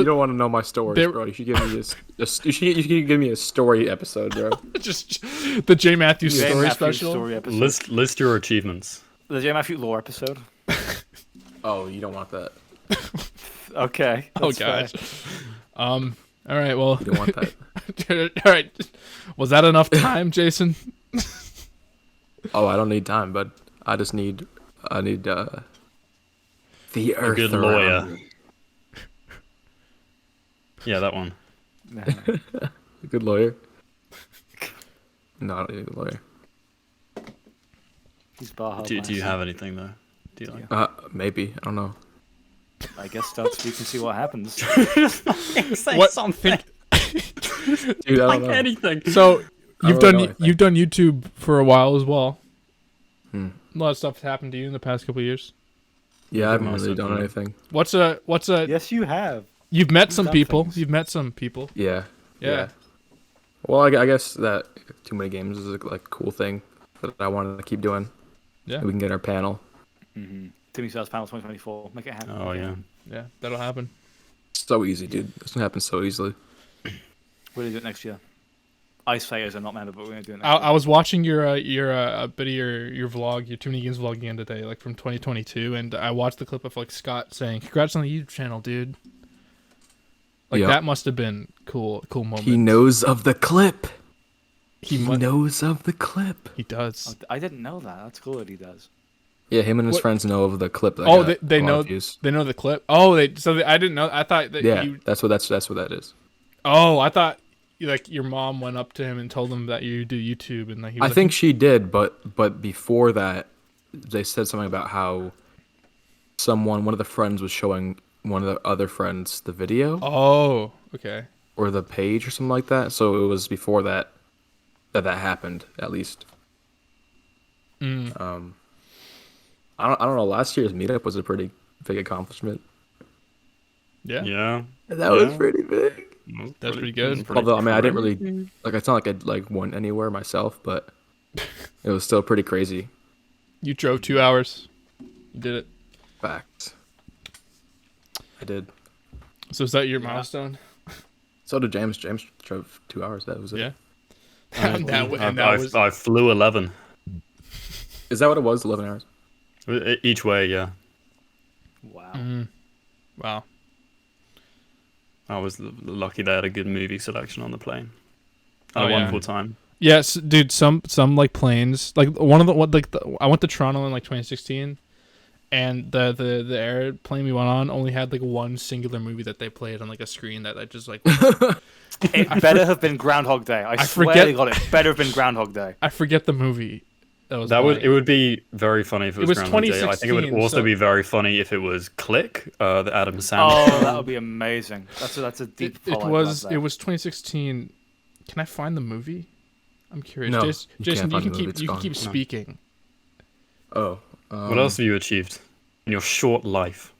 don't want to know my stories, bro. You should give me you should give me a story episode, bro. Just the J. Matthews story special. Story episode. List your achievements. The J. Matthews lore episode. Oh, you don't want that. Okay. Oh gosh. All right. Well. You don't want that. All right. Was that enough time, Jason? Oh, I don't need time, but I need the earth. A good lawyer. Yeah, that one. A good lawyer. No, I don't need a good lawyer. He's Baja. Do you have anything though? Do you like? Maybe. I don't know. I guess start speaking and see what happens. Say something. Dude, I don't know. Anything. So you've done YouTube for a while as well. A lot of stuff happened to you in the past couple of years. Yeah, I haven't really done anything. What's a? Yes, you have. You've met some people. You've met some people. Yeah. Yeah. Well, I guess that Too Many Games is a cool thing that I wanted to keep doing. Yeah. We can get our panel. Mm-hmm. Timmy Stars Panel 2024. Make it happen. Oh yeah. Yeah, that'll happen. So easy, dude. This can happen so easily. We're gonna do it next year. Ice Fighters are not member, but we're gonna do it next year. I was watching your bit of your vlog, your Too Many Games vlog again today, like from 2022, and I watched the clip of Scott saying, "Congrats on the YouTube channel, dude." That must have been cool moment. He knows of the clip. He knows of the clip. He does. I didn't know that. That's cool that he does. Yeah, him and his friends know of the clip. That they know. They know the clip. Oh, I didn't know. I thought that. Yeah, that's what that is. Oh, I thought your mom went up to him and told him that you do YouTube, and I think she did, but before that, they said something about how one of the friends was showing one of the other friends the video. Oh, okay. Or the page or something like that. So it was before that. that happened at least. Mm. I don't know. Last year's meetup was a pretty big accomplishment. Yeah. Yeah. That was pretty big. That's pretty good. Although I mean, I didn't really like. It's not like I went anywhere myself, but it was still pretty crazy. You drove 2 hours. You did it. Facts. I did. So is that your milestone? So did James. James drove 2 hours. That was it. Yeah. I flew 11. Is that what it was? 11 hours. Each way, yeah. Wow. Wow. I was lucky they had a good movie selection on the plane. Had a wonderful time. Yes, dude. Some like planes. Like I went to Toronto in like 2016, and the airplane we went on only had like one singular movie that they played on like a screen that I just like. It better have been Groundhog Day. I swear to God, it better have been Groundhog Day. I forget the movie. It would be very funny if it was Groundhog Day. I think it would 2016, also be very funny if it was Click, the Adam Sandler. Oh, that would be amazing. That's a deep. It was 2016. Can I find the movie? I'm curious. No, Jason, you can keep No. speaking. Oh. What else have you achieved in your short life?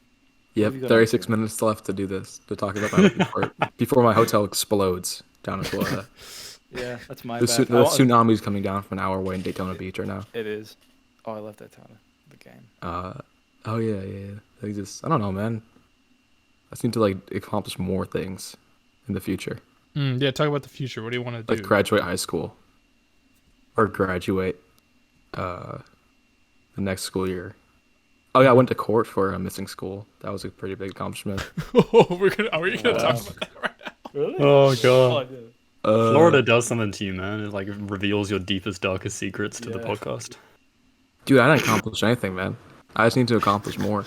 Yep, 36 minutes left to do this, to talk about my before my hotel explodes down in Florida. Yeah, that's my The bad. tsunami's coming down from an hour away in Daytona Beach right now. It is. Oh, I love Daytona. The game. Oh yeah. I don't know, man. I seem to like accomplish more things in the future. Yeah, talk about the future. What do you want to do? Like graduate high school. Or graduate the next school year. Oh yeah, I went to court for a missing school. That was a pretty big accomplishment. Are we gonna talk about that right now? Really? Oh god. Florida does something to you, man. It like reveals your deepest, darkest secrets to the podcast. Dude, I didn't accomplish anything, man. I just need to accomplish more.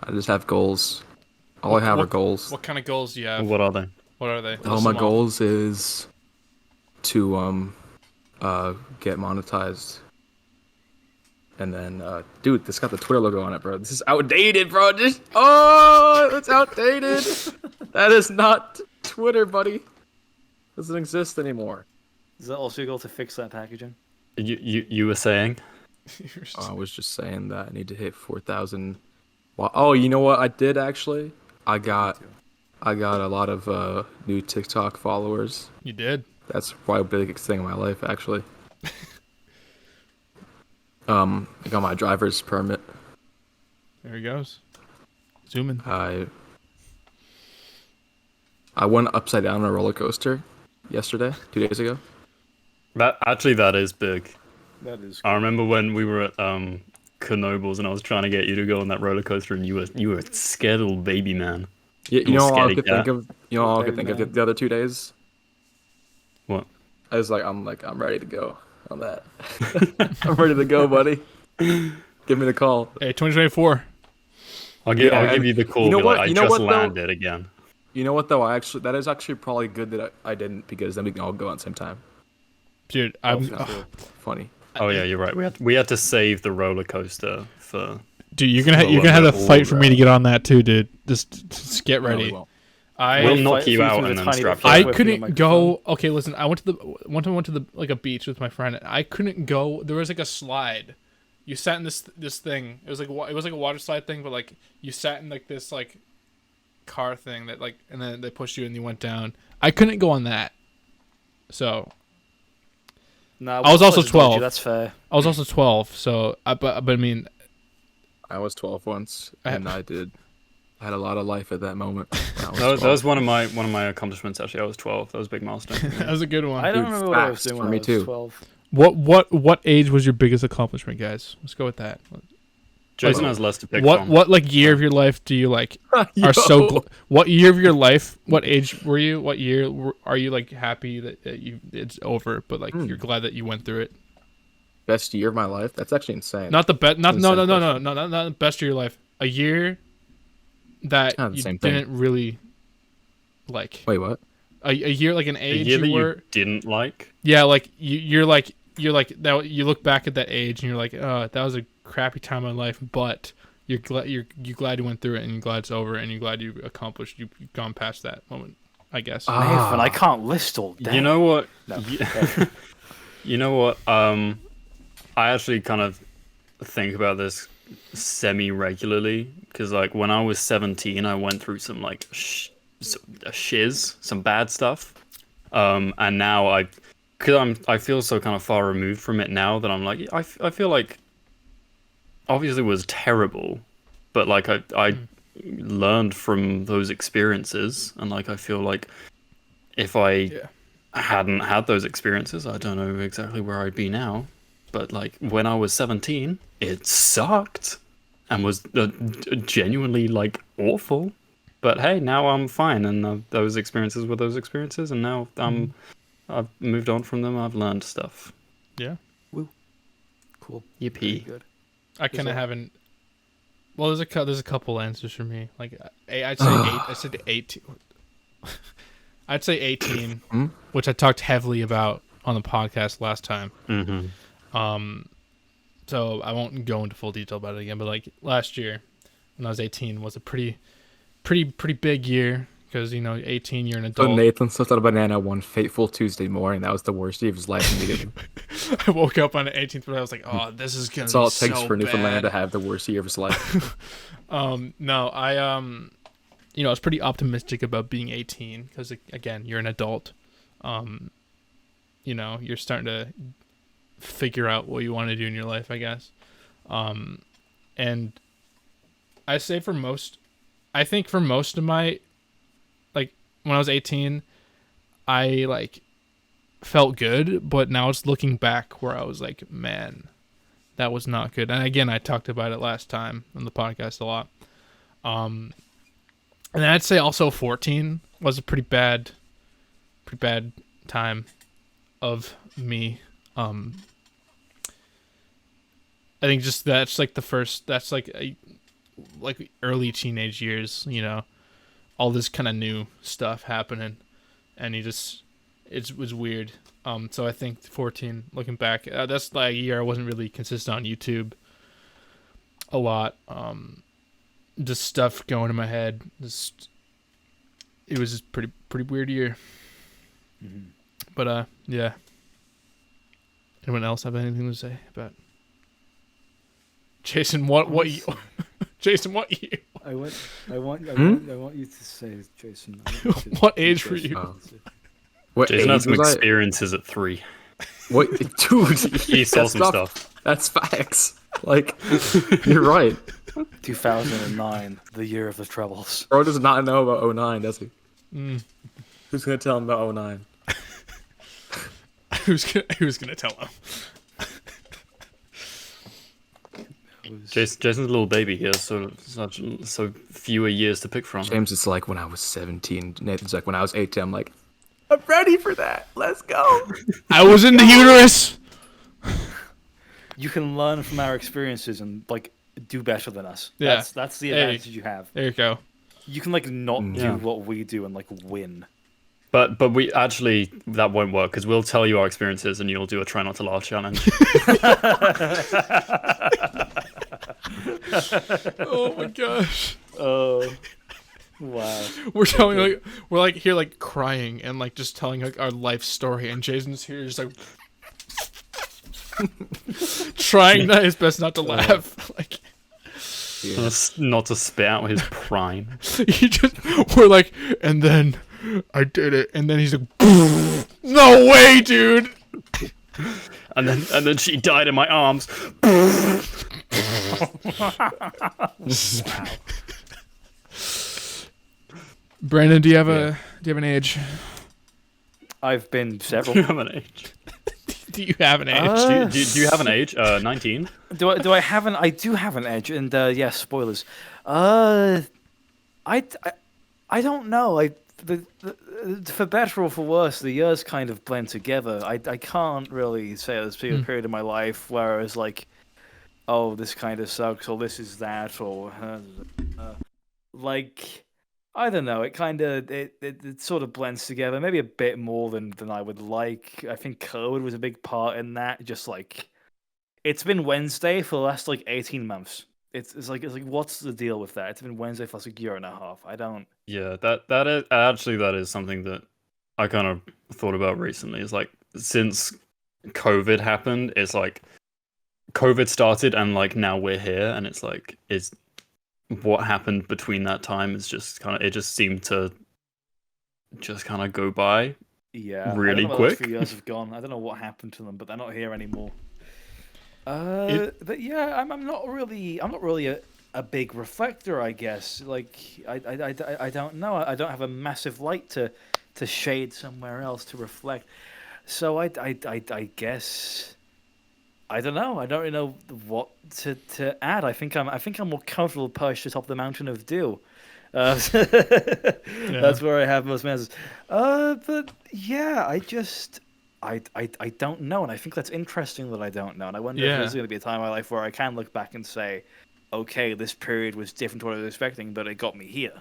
I just have goals. All I have are goals. What kind of goals do you have? What are they? What are they? All my goals is to get monetized. And then dude, this got the Twitter logo on it, bro. This is outdated, bro. It's outdated. That is not Twitter, buddy. Doesn't exist anymore. Is that also your goal to fix that packaging? You were saying? I was just saying that I need to hit 4,000. Oh, you know what? I did actually. I got a lot of new TikTok followers. You did? That's probably the biggest thing in my life, actually. I got my driver's permit. There he goes. Zooming. I went upside down on a roller coaster yesterday, 2 days ago. That is big. That is. I remember when we were at Knoebels and I was trying to get you to go on that roller coaster and you were a scared little baby man. Yeah, you know all I could think of. You know all I could think of the other 2 days. What? I was like, I'm ready to go on that. I'm ready to go, buddy. Give me the call. Hey, 2024. I'll give you the call. You know what? I You know just what, though? landed again. You know what though? That is actually probably good that I didn't, because then we can all go at the same time. Dude, Funny. Oh yeah, you're right. We had to save the roller coaster for. Dude, you're gonna have to fight for me to get on that too, dude. Just get ready. No, We'll knock you out and then strap you. I couldn't go. Okay, listen. I went to the like a beach with my friend. And I couldn't go. There was like a slide. You sat in this thing. It was like a water slide thing, but like you sat in like this like car thing that like, and then they pushed you and you went down. I couldn't go on that. So. No, I was also 12. That's fair. I was also 12. So, but I mean. I was 12 once, and I had a lot of life at that moment. That was one of my accomplishments. Actually, I was 12. That was a big milestone. That was a good one. I don't remember what I was doing when I was 12. What age was your biggest accomplishment, guys? Let's go with that. Jason has less to pick from. What like year of your life do you like are so? What year of your life? What age were you? What year are you like happy that it's over, but like you're glad that you went through it? Best year of my life? That's actually insane. Not the best. Not the best of your life. A year that you didn't really like. Wait, what? A year, like an age a year you didn't like. Yeah, like you're like that. You look back at that age and you're like, oh, that was a crappy time in my life, but you're glad you went through it, and you're glad it's over, and you're glad you accomplished. You've gone past that moment. I guess. Nathan, I can't list all day. You know what? No. You know what? I actually kind of think about this semi-regularly because, like, when I was 17, I went through some like some bad stuff, and now I feel so kind of far removed from it now that I'm like, I feel like obviously it was terrible, but like I learned from those experiences, and like I feel like if I hadn't had those experiences, I don't know exactly where I'd be now. But like when I was 17, it sucked and was genuinely like awful. But hey, now I'm fine, and those experiences were those experiences, and now I've moved on from them. I've learned stuff. Yeah. Woo. Cool. Yippee. Very good. I kind of haven't. Well, there's a couple answers for me. Like I'd say I said 18. I'd say 18, which I talked heavily about on the podcast last time. Mm-hmm. So I won't go into full detail about it again. But like last year, when I was 18, was a pretty big year because 18, you're an adult. So Nathan slipped out a banana one fateful Tuesday morning. That was the worst day of his life immediately. I woke up on the 18th, but I was like, "Oh, this is gonna." That's be all it takes so for Newfoundlander bad. to have the worst year of his life. No, I I was pretty optimistic about being 18 because again, you're an adult. You're starting to figure out what you want to do in your life, I guess. And I say for most of my, like, when I was 18, I like felt good, but now it's looking back where I was like, man, that was not good. And again, I talked about it last time on the podcast a lot. And I'd say also 14 was a pretty bad time of me. I think just that's like like early teenage years, all this kind of new stuff happening, and it was weird. So I think 14, looking back, that's like a year I wasn't really consistent on YouTube a lot. Just stuff going in my head. It was just pretty weird year. Mm-hmm. But yeah. Anyone else have anything to say about Jason? What year? Jason, what year? I want you to say, Jason. What age were you? What Jason age had some was I? experiences at 3. What, dude? He saw some stuff. That's facts. Like, you're right. 2009, the year of the troubles. Bro does not know about 09, does he? Mm. Who's gonna tell him about 09? Who's gonna tell him? Jason's a little baby. He has so fewer years to pick from. James is like, when I was 17. Nathan's like, when I was 18. I'm like, I'm ready for that. Let's go. I was in the uterus. You can learn from our experiences and like do better than us. Yeah. That's the advantage you have. There you go. You can like not do what we do and like win. But we actually, that won't work because we'll tell you our experiences and you'll do a try not to laugh challenge. Oh my gosh. Oh. Wow. We're like here like crying and like just telling like our life story, and Jason's here just like trying his best not to laugh. Like not to spit out his prime. we're like, and then I did it, and then he's like, no way, dude. And then she died in my arms. Wow. Brandon, do you have an age? I've been several. Do you have an age? Do you have an age? Do you have an age? 19? Do I have an? I do have an edge, and yeah, spoilers. I don't know. For better or for worse, the years kind of blend together. I can't really say there's been a period in my life where I was like, oh, this kind of sucks, or this is that, or like, I don't know. It kind of it sort of blends together, maybe a bit more than I would like. I think COVID was a big part in that. Just like, it's been Wednesday for the last like 18 months. it's like what's the deal with that? It's been Wednesday for like a year and a half. I don't. Yeah, that is something that I kind of thought about recently. It's like since COVID happened, it's like COVID started and like now we're here, and it's like is what happened between that time is just kind of it just seemed to just kind of go by Yeah, really I don't know where quick. those 3 years have gone. I don't know what happened to them, but they're not here anymore. But yeah, I'm not really a big reflector, I guess. Like I don't know. I don't have a massive light to shade somewhere else to reflect. So I guess I don't know. I don't really know what to add. I think I'm more comfortable perched atop the mountain of dew. That's where I have most answers. But yeah, I don't know, and I think that's interesting that I don't know, and I wonder if there's going to be a time in my life where I can look back and say, okay, this period was different to what I was expecting, but it got me here.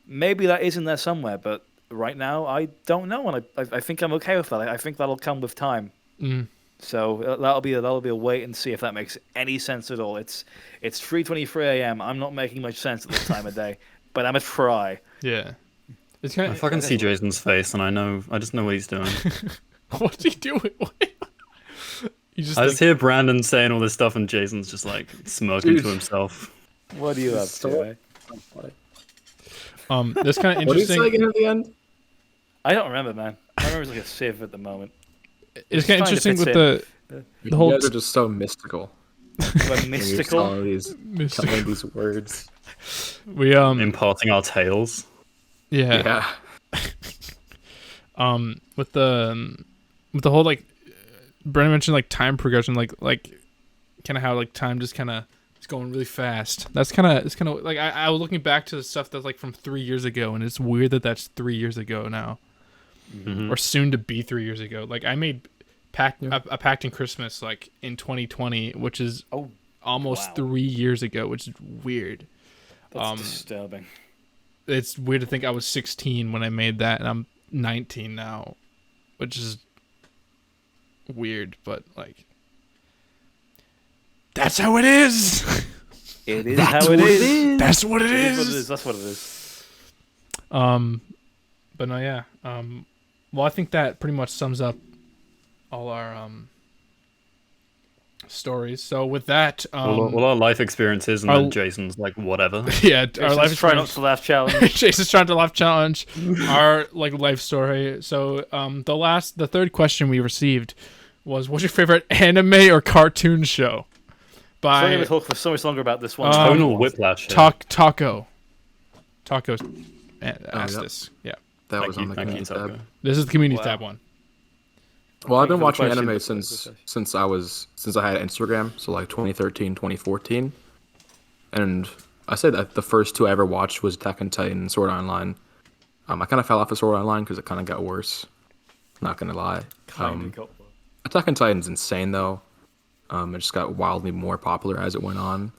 Maybe that is in there somewhere, but right now I don't know, and I think I'm okay with that. I think that'll come with time. So that'll be a wait and see if that makes any sense at all. It's 3:23 a.m. I'm not making much sense at this time of day, but I'm a try. Yeah. It's kind of, I fucking see Jason's face, and I just know what he's doing. What's he doing? I just hear Brandon saying all this stuff, and Jason's just like smirking to himself. What do you have to? That's kind of interesting. What did you say again at the end? I don't remember, man. I remember it's like a sieve at the moment. It's kind of interesting with the whole. You guys are just so mystical. Mystical. Telling these words. We imparting our tales. Yeah. With the whole like Brennan mentioned like time progression, like kind of how like time just kind of is going really fast. It's kind of like I was looking back to the stuff that's like from 3 years ago, and it's weird that that's 3 years ago now. Or soon to be 3 years ago. Like I made a Pact in Christmas like in 2020, which is almost 3 years ago, which is weird. That's disturbing. It's weird to think I was 16 when I made that, and I'm 19 now, which is weird, but like that's how it is. It is how it is. That's what it is. That's what it is. But no, yeah. Well, I think that pretty much sums up all our stories. So with that, all our life experiences, and then Jason's like whatever. Yeah, our life trying not to laugh challenge. Jason's trying to laugh challenge. Our like life story. So the third question we received was, "What's your favorite anime or cartoon show?" By I'm going to talk for so much longer about this one. Tonal whiplash. Taco asked this. Yeah. That was on the community tab. This is the community tab one. Well, I've been watching anime since I had Instagram, so like 2013, 2014. And I say that the first two I ever watched was Attack on Titan and Sword Art Online. I kind of fell off of Sword Art Online because it kind of got worse. Not gonna lie. Attack on Titan's insane though. It just got wildly more popular as it went on,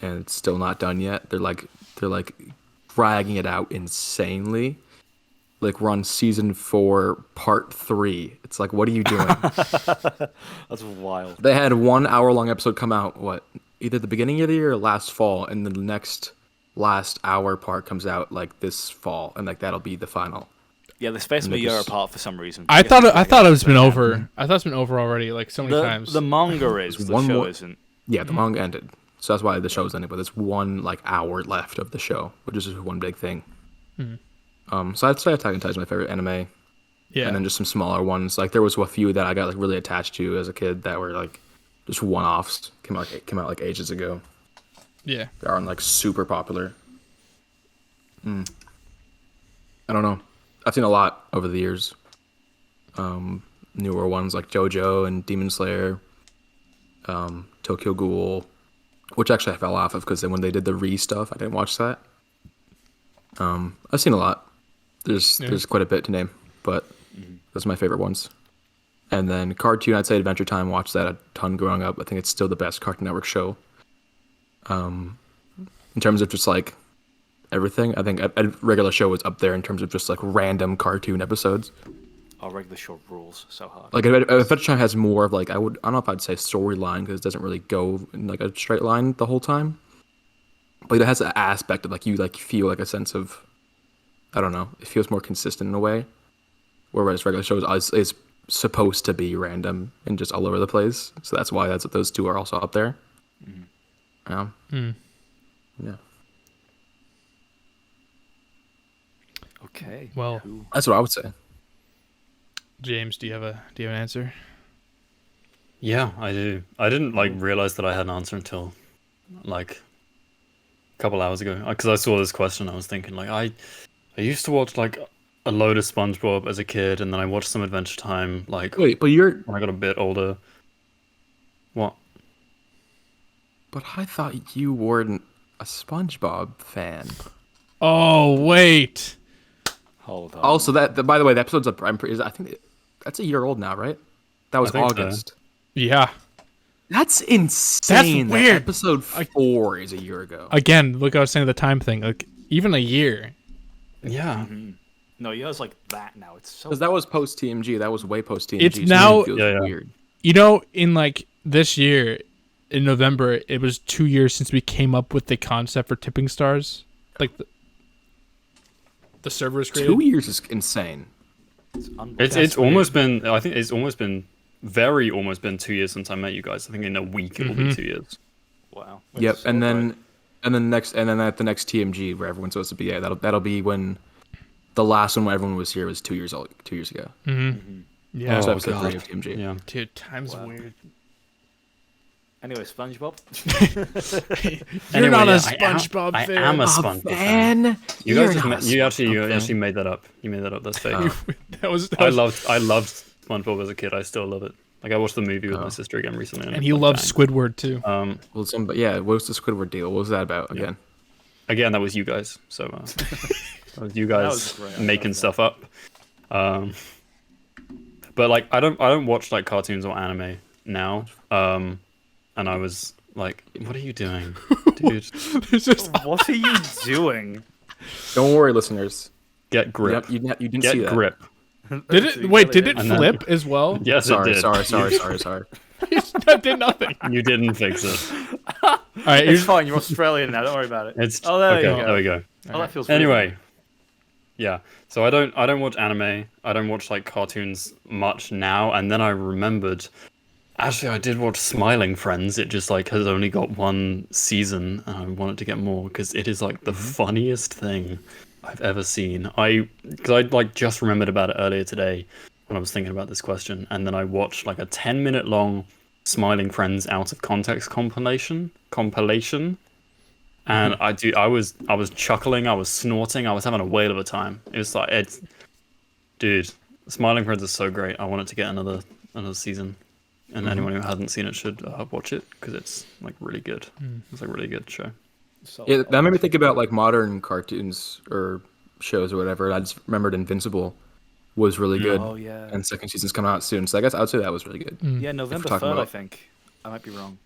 and it's still not done yet. They're like dragging it out insanely. Like we're on season 4, part 3. It's like, what are you doing? That's wild. They had 1 hour-long episode come out, either the beginning of the year or last fall, and then the last hour part comes out like this fall, and like that'll be the final. Yeah, they're supposed to be a year apart for some reason. I thought it's been over. I thought it's been over already, like so many times. The manga is. The show isn't. Yeah, the manga ended, so that's why the show's ended. But there's 1 like hour left of the show, which is just one big thing. So I'd say Attack on Titan is my favorite anime. Yeah. And then just some smaller ones. Like there was a few that I got like really attached to as a kid that were like just one-offs. Came out like ages ago. Yeah. They aren't like super popular. I don't know. I've seen a lot over the years. Newer ones like JoJo and Demon Slayer, Tokyo Ghoul, which actually I fell off of because then when they did the stuff, I didn't watch that. I've seen a lot. There's quite a bit to name, but those are my favorite ones. And then cartoon, I'd say Adventure Time. Watched that a ton growing up. I think it's still the best Cartoon Network show. In terms of just like everything, I think a regular show is up there in terms of just like random cartoon episodes. Our regular show rules so hard. Like Adventure Time has more of like I don't know if I'd say storyline because it doesn't really go in like a straight line the whole time. But it has an aspect of like you feel like a sense of, I don't know, it feels more consistent in a way. Whereas regular shows is supposed to be random and just all over the place. So that's why those two are also up there. Yeah. Okay. Well, That's what I would say. James, do you have an answer? Yeah, I do. I didn't realize that I had an answer until like a couple hours ago because I saw this question. I was thinking like I used to watch like a load of SpongeBob as a kid, and then I watched some Adventure Time like Wait, but when I got a bit older. What? But I thought you weren't a SpongeBob fan. Oh wait. Hold on. Also, by the way, the episode's up. I think that's a year old now, right? That was I think August. so. Yeah. That's insane. That's weird. Episode 4 is a year ago. Again, look, I was saying the time thing. Like even a year. Yeah. No, yours like that now. It's so. Because that was post TMG. That was way post TMG. It's so now- it feels weird. You know, in like this year, in November, it was 2 years since we came up with the concept for tipping stars. Like the server was created. 2 years is insane. It's almost been. I think it's almost been 2 years since I met you guys. I think in a week it will be 2 years. Wow. Yep, That's so and right. then at the next TMG where everyone's supposed to be. Yeah, that'll be when the last one where everyone was here was 2 years old. 2 years ago. Yeah. So Oh, episode 3 God. of TMG. Yeah. Dude, time's weird. Anyway, SpongeBob. You're Anyway, not yeah, a SpongeBob I fan. am a SpongeBob fan. You You're guys, not a you SpongeBob actually fan. made that up. You made that up. That's fake. that was I loved SpongeBob as a kid. I still love it. Like I watched the movie with my sister again recently, and it's he like, loves bang. Squidward too. Well, what was the Squidward deal? What was that about again? Again, that was you guys. So that was you That guys was great. I making love stuff up. But like I don't watch like cartoons or anime now. And I was like, what are you doing, dude? It's just What are you doing? Don't worry, listeners. Get grip. You didn't Get see that. grip. did it? Wait, did it And then- flip as well? Yes, Sorry, it did. sorry. That did nothing. You didn't fix it. All right, It's fine. You're Australian now. Don't worry about it. It's Oh, there okay. you go. There we go. Oh, that feels weird. Anyway, yeah. So I don't watch anime. I don't watch like cartoons much now. And then I remembered, actually, I did watch Smiling Friends. It just like has only got one season, and I wanted to get more because it is like the funniest thing I've ever seen. Because I like just remembered about it earlier today when I was thinking about this question, and then I watched like a 10-minute long Smiling Friends out of context compilation. And I was chuckling, I was snorting, I was having a whale of a time. It was like, dude, Smiling Friends is so great. I wanted to get another season, and anyone who hasn't seen it should watch it because it's like really good. It's like a really good show. So, Yeah, that made me think about like modern cartoons or shows or whatever. I just remembered Invincible was really good. Oh yeah. And second season's coming out soon. So I guess I would say that was really good. Yeah, November talking 3rd, I about- think. I might be wrong.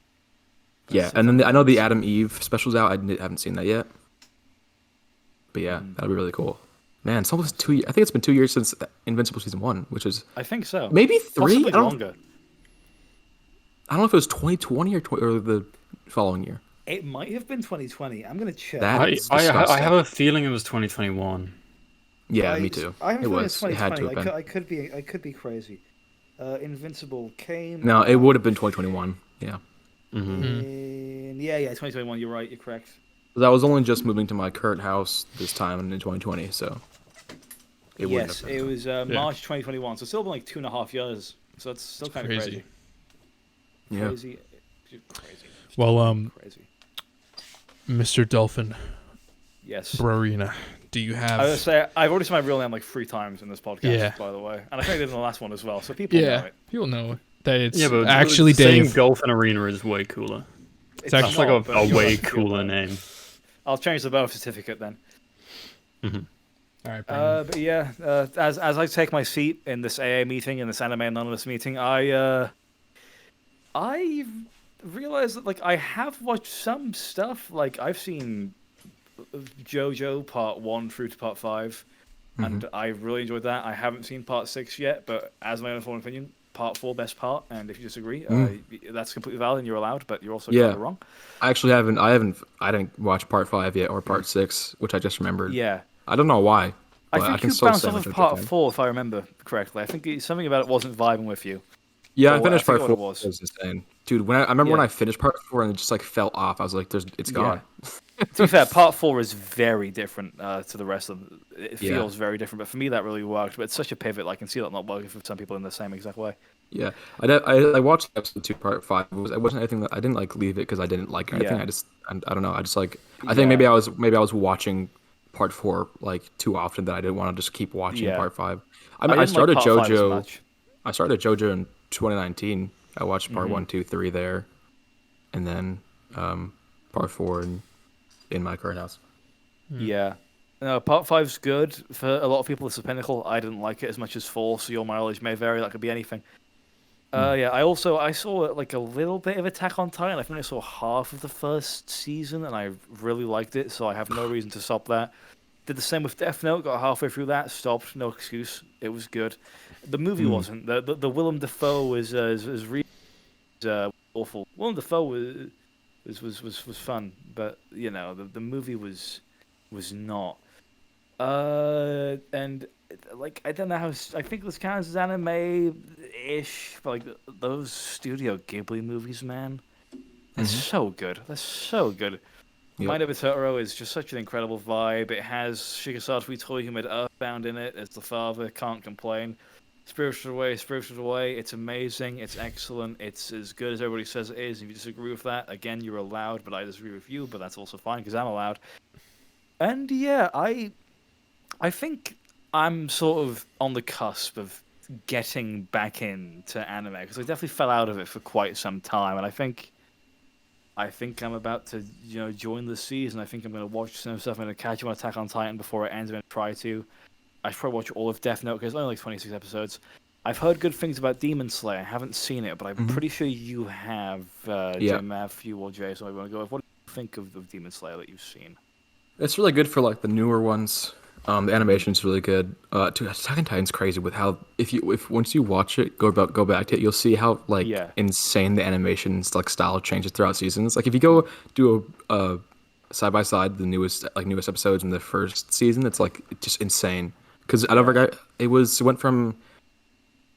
Yeah, and then I know the Adam Eve special's out. I haven't seen that yet. But yeah, that'll be really cool. Man, it's almost 2 years. I think it's been 2 years since Invincible season 1, which is I think so. maybe 3. Possibly I don't longer. know if it was 2020 or the following year. It might have been 2020. I'm gonna check. That- I disgusting. have a feeling it was 2021. Yeah, me too. I have It a feeling was. it's It had to 2020. have been. I could be crazy. Invincible came. No, it would have been 2021. Yeah. in... Yeah, 2021. You're right. You're correct. But I was only just moving to my current house this time in 2020, so it wouldn't Yes, have been. it was March 2021. So it's still been like 2.5 years. So it's still kind of crazy. Yeah. Crazy. Well, Crazy. Mr. Dolphin Yes. Brarina, do you have? I would say I've already said my real name like 3 times in this podcast, Yeah. by the way, and I think I did in the last one as well. So people know yeah, it. people know that it's Yeah, but actually saying Dave. Golf and Arena is way cooler. It's That's like not, but a you'll way have to feel cooler that. name. I'll change the birth certificate then. All right, Brandon. But yeah, as I take my seat in this AA meeting, in this Anime Anonymous meeting, I realized that like I have watched some stuff. Like I've seen JoJo Part 1 through to Part 5. and I really enjoyed that. I haven't seen part 6 yet, but as my own opinion, part 4 best part. And if you disagree, that's completely valid and you're allowed, but you're also kind of wrong. I actually haven't. I didn't watch part 5 yet or part 6, which I just remembered. Yeah. I don't know why. I But think you still bounced say off I'm of a part fan. 4, if I remember correctly. I think something about it wasn't vibing with you. Yeah, Or I finished I forget part what 4. it was. It was insane, dude. I remember when Yeah. I finished part 4 and it just like fell off. I was like, it's gone. To be fair, part 4 is very different to the rest of them. It Yeah. feels very different, but for me that really worked. But it's such a pivot. I can see that not working for some people in the same exact way. Yeah, I watched episode 2, part 5. It wasn't anything that I didn't like leave it because I didn't like it or anything. Yeah. I don't know. I just like I think maybe I was watching part 4 like too often that I didn't want to just keep watching part 5. I mean, I didn't started like part 5 as JoJo. much. I started JoJo in 2019. I watched part 1, 2, 3 there, and then part 4 in my current house. Yeah. No, part 5's good. For a lot of people, it's a pinnacle. I didn't like it as much as 4, so your mileage may vary. That could be anything. Yeah, I saw like a little bit of Attack on Titan. I think I saw half of the first season, and I really liked it, so I have no reason to stop that. Did the same with Death Note. Got halfway through that, stopped. No excuse. It was good. The movie wasn't. The Willem Dafoe was really awful. Willem Dafoe was fun, but you know the movie was not. And like I don't know how I think this counts as anime-ish, but like those Studio Ghibli movies, man, they're so good. They're so good. Yep. Mind Over Totoro is just such an incredible vibe. It has Shigesato Itoi, who made Earthbound in it as the father. Can't complain. Spirited Away. It's amazing. It's excellent. It's as good as everybody says it is. If you disagree with that, again, you're allowed. But I disagree with you. But that's also fine because I'm allowed. And yeah, I think I'm sort of on the cusp of getting back into anime because I definitely fell out of it for quite some time, and I think I'm about to join the season. I think I'm going to watch some stuff. I'm going to catch up on Attack on Titan before it ends. I'm going to try to. I should probably watch all of Death Note because it's only like 26 episodes. I've heard good things about Demon Slayer. I haven't seen it, but I'm pretty sure you have, Matthew or Jay. So I want to go. What do you think of Demon Slayer that you've seen? It's really good for like the newer ones. The animation's really good. Dude, Attack on Titan's crazy with how if once you watch it, go back to it, you'll see how like insane the animation's like style changes throughout seasons. Like if you go do a side by side the newest episodes in the first season, it's like just insane. Because I don't forget it went from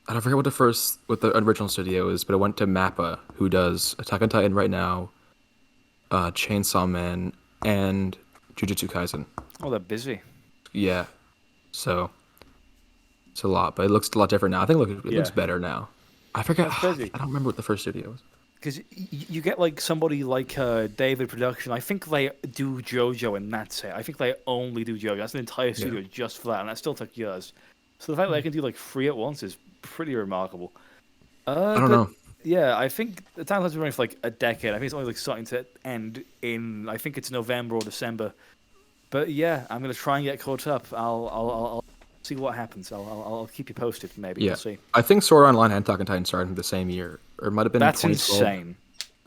I don't forget what the original studio is, but it went to Mappa, who does Attack on Titan right now, Chainsaw Man, and Jujutsu Kaisen. Oh, they're busy. Yeah, so it's a lot, but it looks a lot different now. I think it looks better now. I forget. I don't remember what the first studio was. Because you get like somebody like David Production. I think they do JoJo, and that's it. I think they only do JoJo. That's an entire studio just for that, and that still took years. So the fact that they can do like 3 at once is pretty remarkable. I don't know. Yeah, I think the time has been running for like a decade. I think it's only like starting to end in I think it's November or December. But yeah, I'm gonna try and get caught up. I'll see what happens. I'll keep you posted. Maybe we'll see. I think Sword Art Online and Attack on Titan started the same year, or it might have been. That's 2012. insane.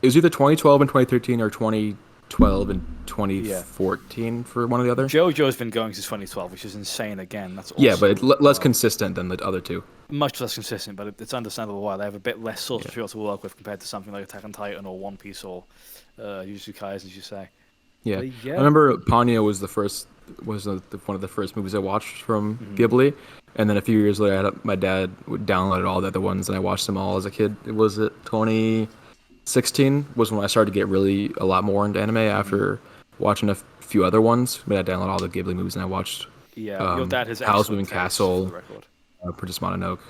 It was either 2012 and 2013 or 2012 and 2014 for one or the other. JoJo's been going since 2012, which is insane. Again, that's awesome. Yeah, but it's less consistent than the other two. Much less consistent, but it's understandable why they have a bit less source material to work with compared to something like Attack on Titan or One Piece or Jujutsu Kaisen, as you say. Yeah. I remember Ponyo was one of the first movies I watched from Ghibli, and then a few years later, my dad would download all the other ones, and I watched them all as a kid. It was 2016 was when I started to get really a lot more into anime after watching a few other ones. I downloaded all the Ghibli movies, and I watched your dad has Howl's Moving Castle, Princess Mononoke,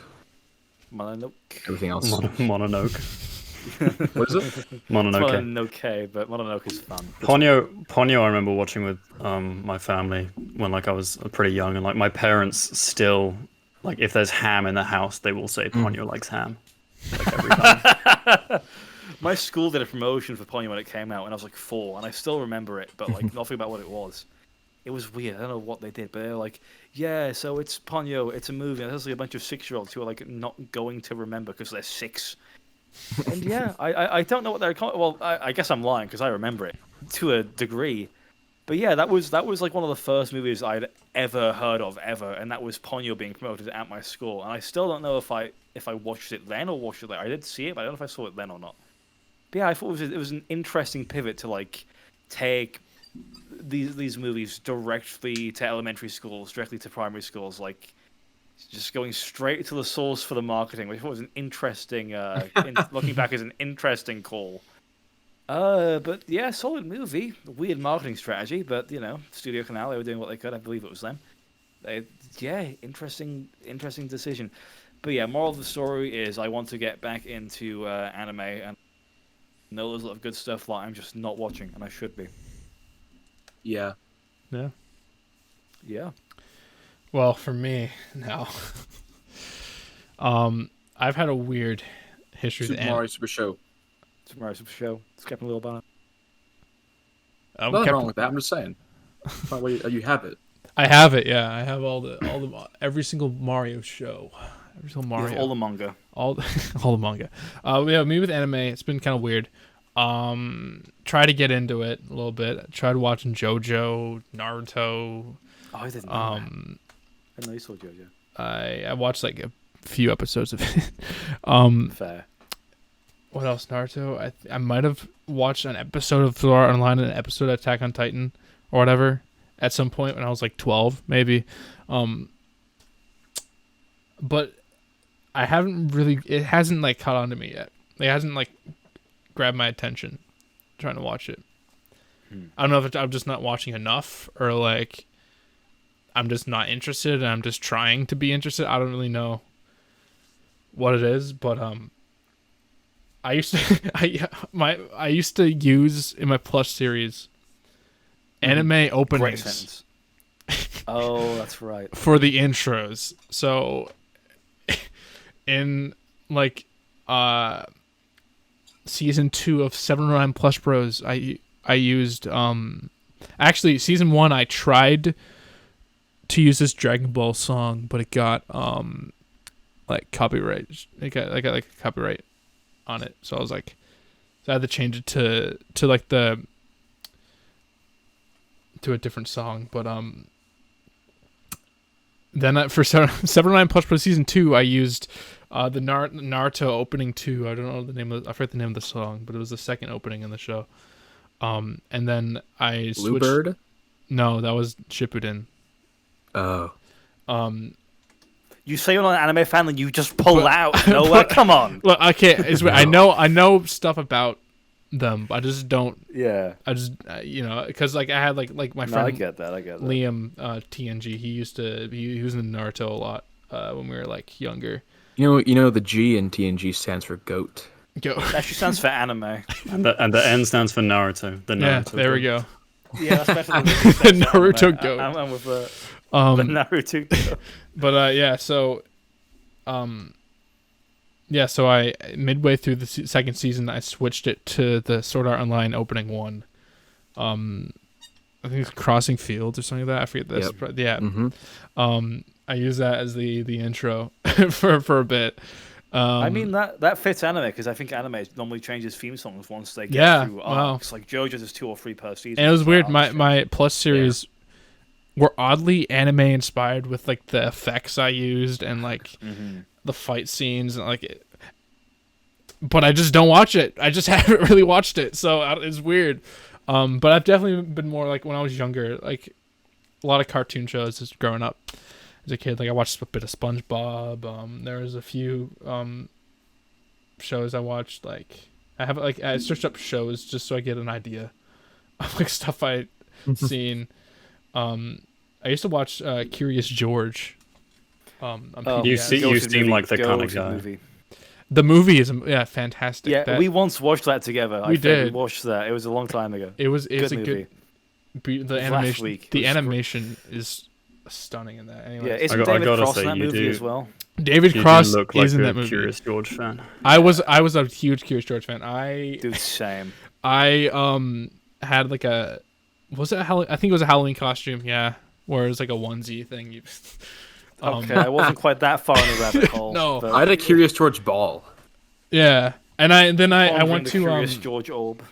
everything else. Mononoke. What is it? Mononoke. But Mononoke is fun. Ponyo I remember watching with my family when I was pretty young, and my parents still if there's ham in the house, they will say Ponyo likes ham every time. My school did a promotion for Ponyo when it came out when I was 4, and I still remember it, but nothing about what it was. It was weird. I don't know what they did, but they were so it's Ponyo, it's a movie, and there's a bunch of 6-year-olds who are not going to remember because they're 6. And I don't know what they're calling. Well, I guess I'm lying because I remember it to a degree. But yeah, that was like one of the first movies I'd ever heard of ever, and that was Ponyo being promoted at my school. And I still don't know if I watched it then or watched it later. I did see it, but I don't know if I saw it then or not. But yeah, I thought it was an interesting pivot to like take these movies directly to elementary schools, directly to primary schools, like just going straight to the source for the marketing, which I thought was an interesting. Looking back, is an interesting call. But yeah, solid movie. Weird marketing strategy, but Studio Canal, they were doing what they could. I believe it was them. Interesting decision. But yeah, moral of the story is I want to get back into anime, and I know there's a lot of good stuff that I'm just not watching, and I should be. Yeah. Well, for me now, I've had a weird history Super Mario Super Show. Super Mario Super Show. It's Captain Little Banner. Nothing wrong with that. I'm just saying. You have it. I have it. Yeah, I have every single Mario show. Every single Mario. You have all the manga. All the manga. Yeah, me with anime, it's been kind of weird. Try to get into it a little bit. I tried watching JoJo, Naruto. Oh, I didn't know that. I didn't know you saw JoJo. I watched like a few episodes of it. Fair. What else? Naruto. I might have watched an episode of Sword Art Online and an episode of Attack on Titan or whatever at some point when I was like 12, maybe. But I haven't really. It hasn't like caught on to me yet. It hasn't like grabbed my attention. Trying to watch it. I don't know if I'm just not watching enough or like I'm just not interested and I'm just trying to be interested. I don't really know what it is, but I used to I used to use in my Plus series anime openings. Oh, that's right. For the intros. So in like season 2 of 709 Plus Bros, I used actually season 1 I tried to use this Dragon Ball song, but it got like copyright. It got like a copyright on it. So I was like, so I had to change it to like to a different song. But then for 709 Plus Pro Season 2, I used the Naruto opening 2. I don't know the name of I forget the name of the song, but it was the second opening in the show. And then I switched. Bluebird? No, that was Shippuden. Oh. You say you're not an anime fan, and you just pull out. No, come on. Look, okay, I know stuff about them. But I just don't. Yeah. I just because like I had like my friend. I get that. Liam TNG. He was in Naruto a lot when we were like younger. You know the G in TNG stands for goat. Goat. That actually stands for anime. And the N stands for Naruto. The Naruto. Yeah, there we go. Yeah, that's better than the Naruto goat. I'm with the Naruto goat. But so I midway through the second season I switched it to the Sword Art Online opening 1. I think it's Crossing Fields or something like that. I forget this. Yep. Yeah. Mm-hmm. I use that as the intro for a bit. I mean that fits anime because I think anime normally changes theme songs once they get through arcs. Like JoJo's is 2 or 3 per season. And it was weird. My Plus series were oddly anime inspired with like the effects I used and like the fight scenes and like it. But I just don't watch it. I just haven't really watched it, so it's weird. But I've definitely been more like when I was younger, like a lot of cartoon shows just growing up. As a kid, like I watched a bit of SpongeBob. There was a few shows I watched. Like I searched up shows just so I get an idea of like stuff I'd seen. I used to watch Curious George. You seem like the kind of guy. Movie. The movie is fantastic. Yeah, we once watched that together. We did. We watched that. It was a long time ago. It's good a movie. good. The animation. The animation is stunning in that. Anyway, yeah, isn't David Cross in that movie as well? David Cross is in that movie. Curious George fan. I was a huge Curious George fan. Dude, same. I had like I think it was a Halloween costume. Yeah, where it was like a onesie thing. Okay, I wasn't quite that far in the rabbit hole. No, I had a Curious George ball. Yeah, and I went to Curious George orb.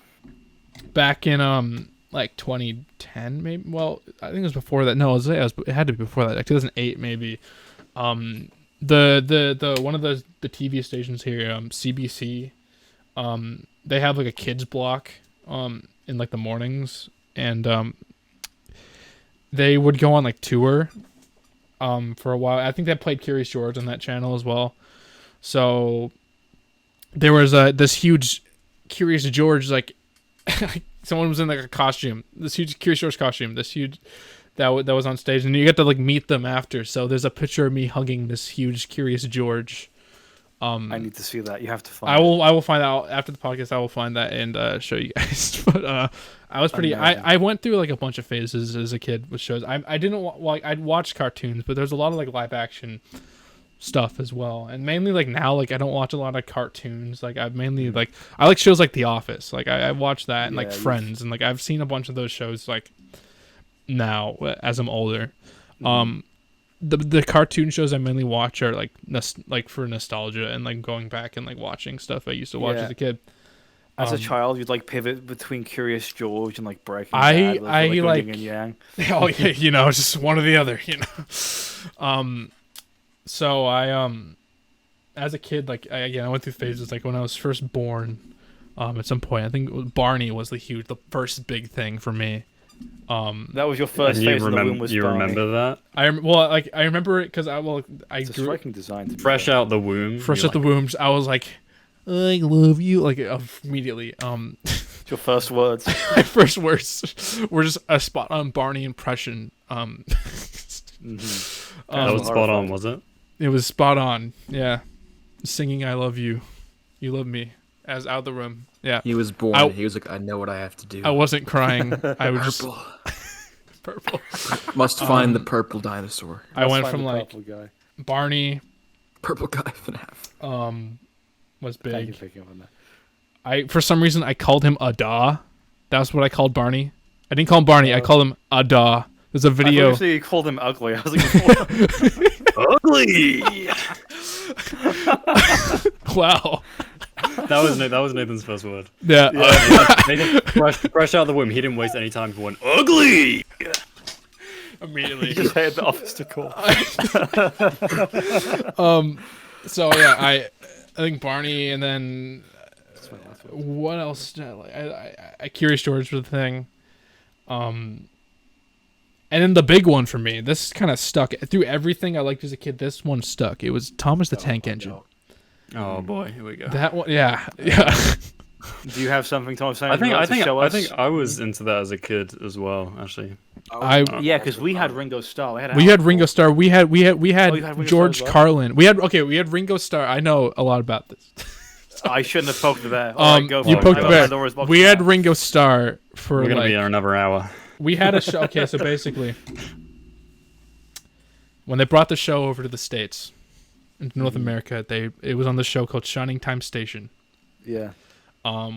Back in like 2010 maybe. Well, I think it was before that. No, it had to be before that, like 2008 maybe. The one of the TV stations here, CBC, they have like a kids block in like the mornings, and they would go on like tour for a while. I think they played Curious George on that channel as well. So there was this huge Curious George, like someone was in like a costume, this huge Curious George costume, this huge that was on stage, and you get to like meet them after. So there's a picture of me hugging this huge Curious George. I need to see that. You have to find. I will find out after the podcast. I will find that and show you guys. But I was pretty. I went through like a bunch of phases as a kid with shows. I didn't like. I'd watch cartoons, but there's a lot of like live action stuff as well, and mainly like now, like I don't watch a lot of cartoons. Like I mainly like I like shows like The Office. Like I watch that, and like Friends, and like I've seen a bunch of those shows like now as I'm older. The cartoon shows I mainly watch are like for nostalgia and like going back and like watching stuff I used to watch as a kid. As a child, you'd like pivot between Curious George and like Breaking Bad. I like yin and yang. Oh yeah, just one or the other, So I as a kid, like I went through phases. Like when I was first born, at some point I think Barney was the first big thing for me. That was your first phase of the womb. Was you Barney. Remember that? I remember it because I it's a striking design. Fresh out the womb. Fresh out the womb. I was like, I love you, like immediately. It's your first words. My first words were just a spot on Barney impression. That was spot on, was it? It was spot on. Yeah, singing "I love you, you love me" as out of the room. Yeah, he was born. He was like, I know what I have to do. I wasn't crying. I was purple. Must find the purple dinosaur. I went from like Barney, purple guy FNAF. Was big. Thank you for picking up on that. For some reason I called him Ada. That's what I called Barney. I didn't call him Barney. I called him Ada. There's a video. I you called him ugly. I was like, ugly. Wow. That was Nathan's first word. Yeah. Nathan, fresh out of the womb. He didn't waste any time. He went ugly. Immediately. He just hated the office to call. So yeah, I think Barney, and then what else did I like? I Curious George was the thing. And then the big one for me, this kind of stuck through everything I liked as a kid. This one stuck. It was Thomas the Tank Engine. Oh boy, here we go. That one, yeah. Do you have something, Thomas? I think I was into that as a kid as well. Actually, because we had Ringo Starr. We had Ringo Starr. We had George well? Carlin. We had Ringo Starr. I know a lot about this. I shouldn't have poked the bear. Right, go you poked the bear. We had now. Ringo Starr for we're gonna be here another hour. We had a show. Okay, so basically, when they brought the show over to the States, into North America, it was on the show called Shining Time Station. Yeah.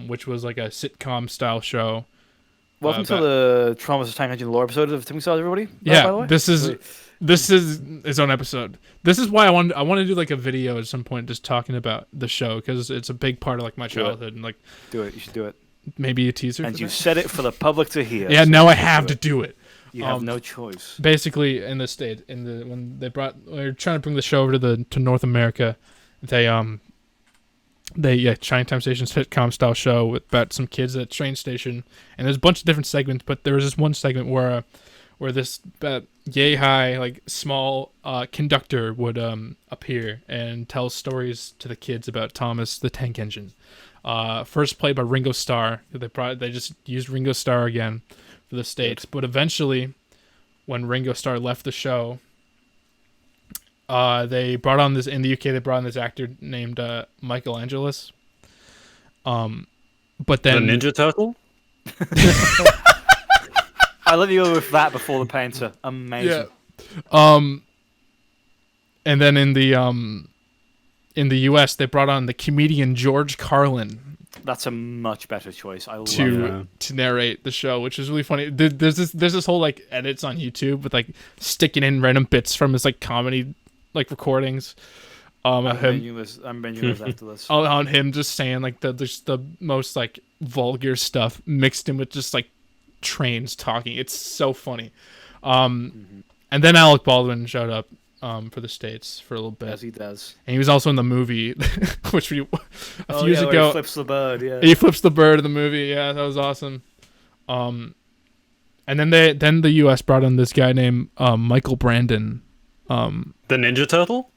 Which was like a sitcom style show. Welcome to the Thomas the Tank Engine lore episode of Timmy Stars, everybody. Yeah, by the way. this is its own episode. This is why I want to do like a video at some point just talking about the show, because it's a big part of like my childhood and like. Do it. You should do it. Maybe a teaser. And you said it for the public to hear. Yeah, so now I have to do it. You have no choice. Basically, in the state, when they were trying to bring the show over to North America, Shining Time Station sitcom style show about some kids at a train station, and there's a bunch of different segments, but there was this one segment where this yay high like small conductor would appear and tell stories to the kids about Thomas the Tank Engine. First played by Ringo Starr. They just used Ringo Starr again for the States, but eventually, when Ringo Starr left the show, they brought on this in the UK. They brought on this actor named Michael Angelis. But then the Ninja Turtle. I let you go with that before the painter. Amazing. Yeah. And then in the US, they brought on the comedian George Carlin. That's a much better choice. I love to narrate the show, which is really funny. There's this whole like edits on YouTube with like sticking in random bits from his like comedy like recordings. I'm bringing this after this. On him just saying like the most like vulgar stuff mixed in with just like trains talking. It's so funny. And then Alec Baldwin showed up for the States for a little bit. As he does. And he was also in the movie, which a few years where ago. he flips the bird, yeah. He flips the bird in the movie. Yeah, that was awesome. And then the U.S. brought in this guy named Michael Brandon. The Ninja Turtle?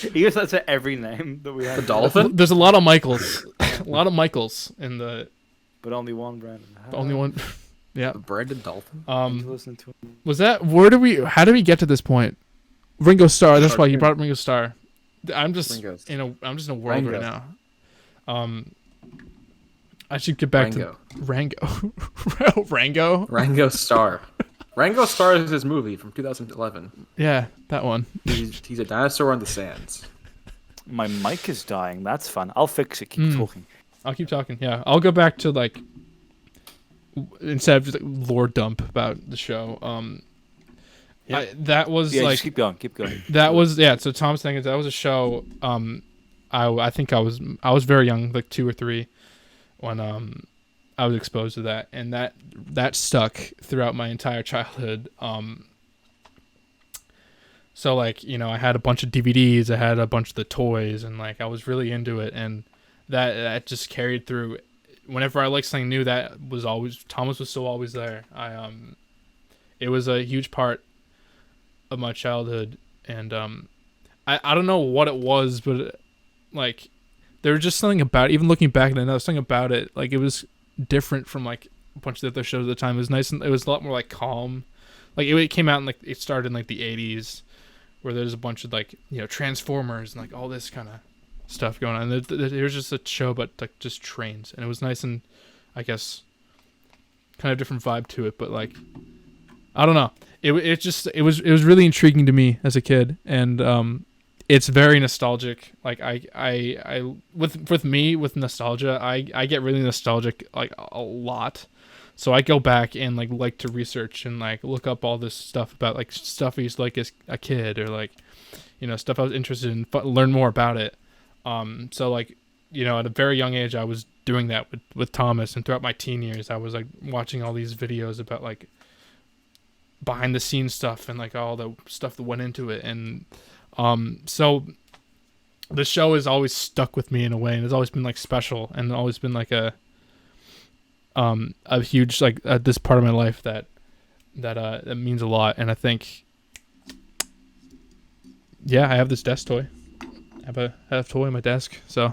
He gets that to every name that we have. The dolphin? There's a lot of Michaels. A lot of Michaels in the... But only one, Brandon. Only one. Yeah. The Brandon Dolphin? Listen to him. Was that... How did we get to this point? Ringo Starr. That's why you brought up Ringo Starr. I'm just in a world right now. I should get back to Rango. Rango? Rango Starr. Rango Starr is his movie from 2011. Yeah, that one. He's a dinosaur on the sands. My mic is dying. That's fun. I'll fix it. Keep talking. I'll keep talking. Yeah, I'll go back to like instead of just like, lore dump about the show. That was like just keep going. Keep going. That was So Tom's thing is that was a show. I think I was very young, like 2 or 3, when I was exposed to that, and that stuck throughout my entire childhood. So like, you know, I had a bunch of DVDs, I had a bunch of the toys, and like I was really into it, and that just carried through. Whenever I liked something new, that was always Thomas was still always there. It was a huge part of my childhood, and I don't know what it was, but like there was just something about it, even looking back at it, there was something about it, like it was different from like a bunch of the other shows at the time. It was nice, and it was a lot more like calm. Like it came out in like it started in like the 80s, where there's a bunch of like, you know, Transformers and like all this kind of stuff going on. There was just a show about like just trains, and it was nice, and I guess kind of different vibe to it, but like I don't know. It was really intriguing to me as a kid, and it's very nostalgic. Like I with me with nostalgia, I get really nostalgic like a lot. So I go back and like to research and like look up all this stuff about like stuff I used to like as a kid, or like, you know, stuff I was interested in, learn more about it. So like, you know, at a very young age, I was doing that with Thomas, and throughout my teen years, I was like watching all these videos about like behind the scenes stuff and like all the stuff that went into it. And so the show has always stuck with me in a way, and it's always been like special, and always been like a huge like this part of my life that means a lot. And I think I have this desk toy. I have a toy on my desk. So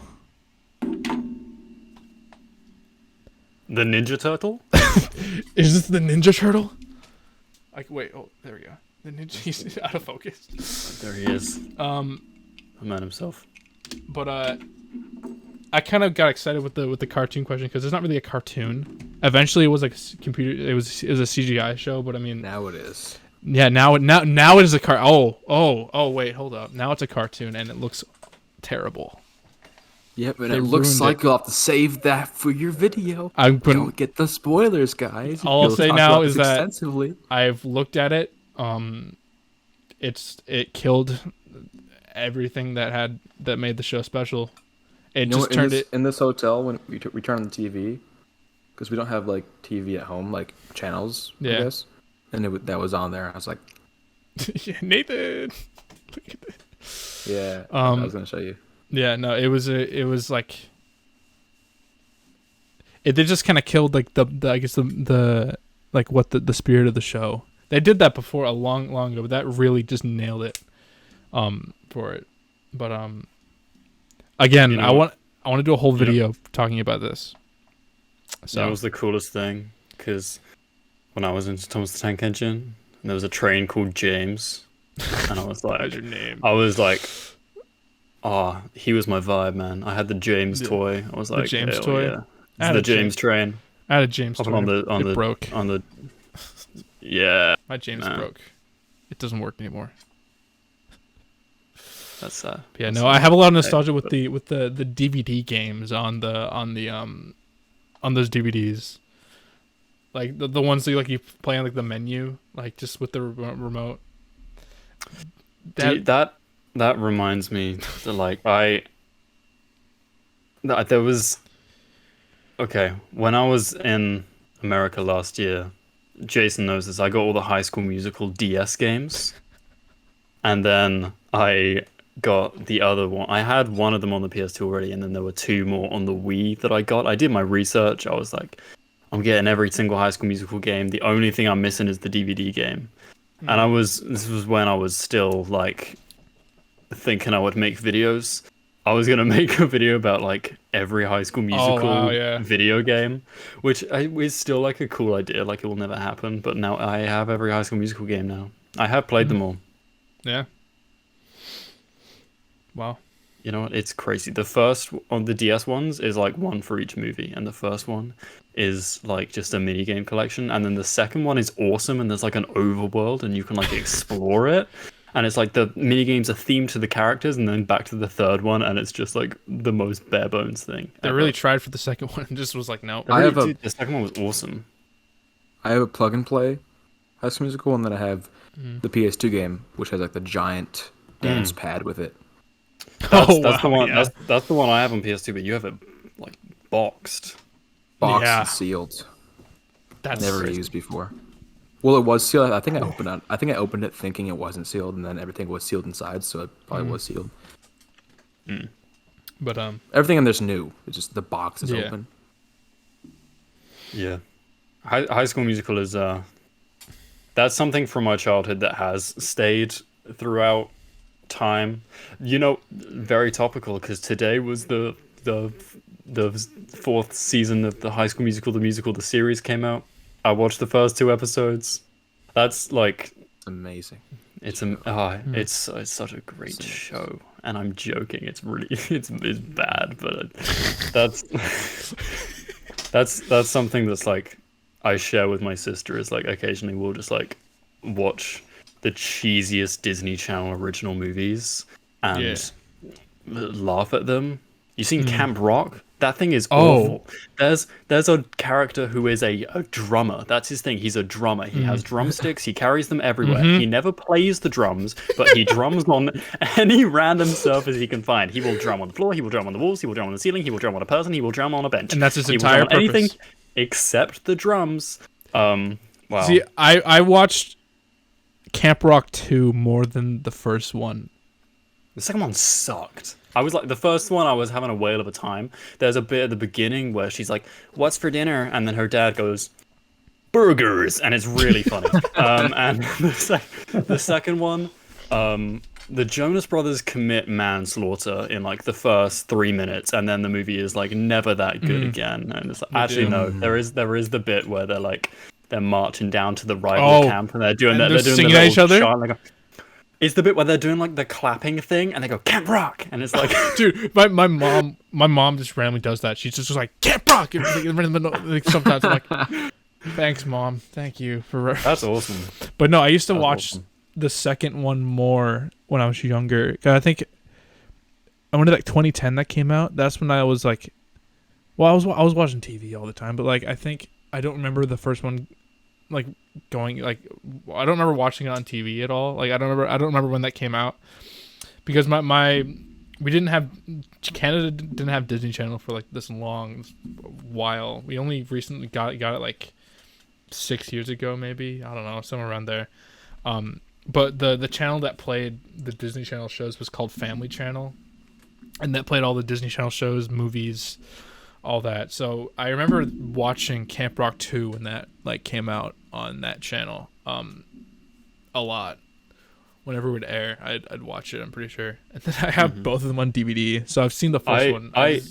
the Ninja Turtle? Is this the Ninja Turtle? Like, wait, oh, there we go. The ninja, he's out of focus. There he is. The man himself. But I kind of got excited with the cartoon question, because it's not really a cartoon. Eventually, it was like it was a CGI show, but I mean now it is. Yeah, now it is a car. Oh, wait, hold up. Now it's a cartoon, and it looks terrible. Yep, and it looks like you'll have to save that for your video. Don't get the spoilers, guys. All I'll say now is that I've looked at it. It killed everything that made the show special. It just turned it in this hotel when we turn on the TV, because we don't have like TV at home, like channels. I guess. And that was on there. I was like, Nathan, look at this. Yeah, I was gonna show you. Yeah, no, it was like they just kind of killed like the I guess the like what the spirit of the show. They did that before a long ago, but that really just nailed it for it. But again, you know, I want to do a whole video talking about this. So that was the coolest thing, because when I was in Thomas the Tank Engine, there was a train called James, and I was like, that's your name. I was like, oh, he was my vibe, man. I had the James toy. I was like, the James toy. Yeah. It's the James train. I had a James toy. It broke. Yeah. My James broke. It doesn't work anymore. That's yeah, no, I have a lot of nostalgia with the DVD games on those DVDs. Like the ones that you play on like the menu, like just with the remote. That reminds me that like there was when I was in America last year, Jason knows this. I got all the High School Musical DS games, and then I got the other one. I had one of them on the PS2 already, and then there were two more on the Wii that I got. I did my research. I was like, I'm getting every single High School Musical game. The only thing I'm missing is the DVD game. And this was when I was still like thinking I would make videos. I was gonna make a video about like every High School Musical video game, which is still like a cool idea. Like it will never happen, but now I have every High School Musical game now. I have played them all. Yeah. Wow. You know what? It's crazy. The first on the DS ones is like one for each movie, and the first one is like just a mini game collection, and then the second one is awesome, and there's like an overworld, and you can like explore it. And it's like the mini games are themed to the characters, and then back to the third one, and it's just like the most bare bones thing. They really tried for the second one, and just was like, no. The second one was awesome. I have a plug and play High School Musical, and then I have the PS2 game, which has like the giant dance pad with it. That's the one. Yeah. That's the one I have on PS2, but you have it like boxed and sealed. That's never used before. Well, it was sealed. I think I opened it thinking it wasn't sealed, and then everything was sealed inside, so it probably was sealed. But everything in there's new. It's just the box is open. Yeah, High School Musical is that's something from my childhood that has stayed throughout time. You know, very topical because today was the fourth season of the High School Musical, the series came out. I watched the first 2 episodes. That's like amazing. It's such a great show, and I'm joking. It's really it's bad, but that's something that's like I share with my sister. Is like occasionally we'll just like watch the cheesiest Disney Channel original movies and laugh at them. You seen Camp Rock? That thing is awful. There's a character who is a drummer. That's his thing. He's a drummer. He has drumsticks. He carries them everywhere. He never plays the drums, but he drums on any random surface he can find. He will drum on the floor. He will drum on the walls. He will drum on the ceiling. He will drum on a person. He will drum on a bench. And that's his entire purpose. Anything except the drums. Wow. See, I watched Camp Rock 2 more than the first one. The second one sucked. I was like, the first one, I was having a whale of a time. There's a bit at the beginning where she's like, "What's for dinner?" And then her dad goes, "Burgers," and it's really funny. And the second one, the Jonas Brothers commit manslaughter in like the first 3 minutes, and then the movie is like never that good again. And it's like, actually no, there is the bit where they're marching down to the rival camp, and they're doing singing at each other. It's the bit where they're doing like the clapping thing, and they go Camp Rock, and it's like, dude, my mom just randomly does that. She's just like Camp Rock, and like, sometimes I'm like, thanks, Mom, thank you for. That's awesome. But no, I used to watch the second one more when I was younger. I think I went to like 2010 that came out. That's when I was like, well, I was watching TV all the time, but like I don't remember the first one. Like going like I don't remember watching it on TV at all. Like I don't remember when that came out because we didn't have Canada didn't have Disney Channel for like this long while. We only recently got it like 6 years ago maybe. I don't know, somewhere around there. But the channel that played the Disney Channel shows was called Family Channel, and that played all the Disney Channel shows, movies, all that. So I remember watching Camp Rock 2 when that like came out on that channel a lot. Whenever it would air, I'd watch it, I'm pretty sure. And then I have both of them on DVD, so I've seen the first one. I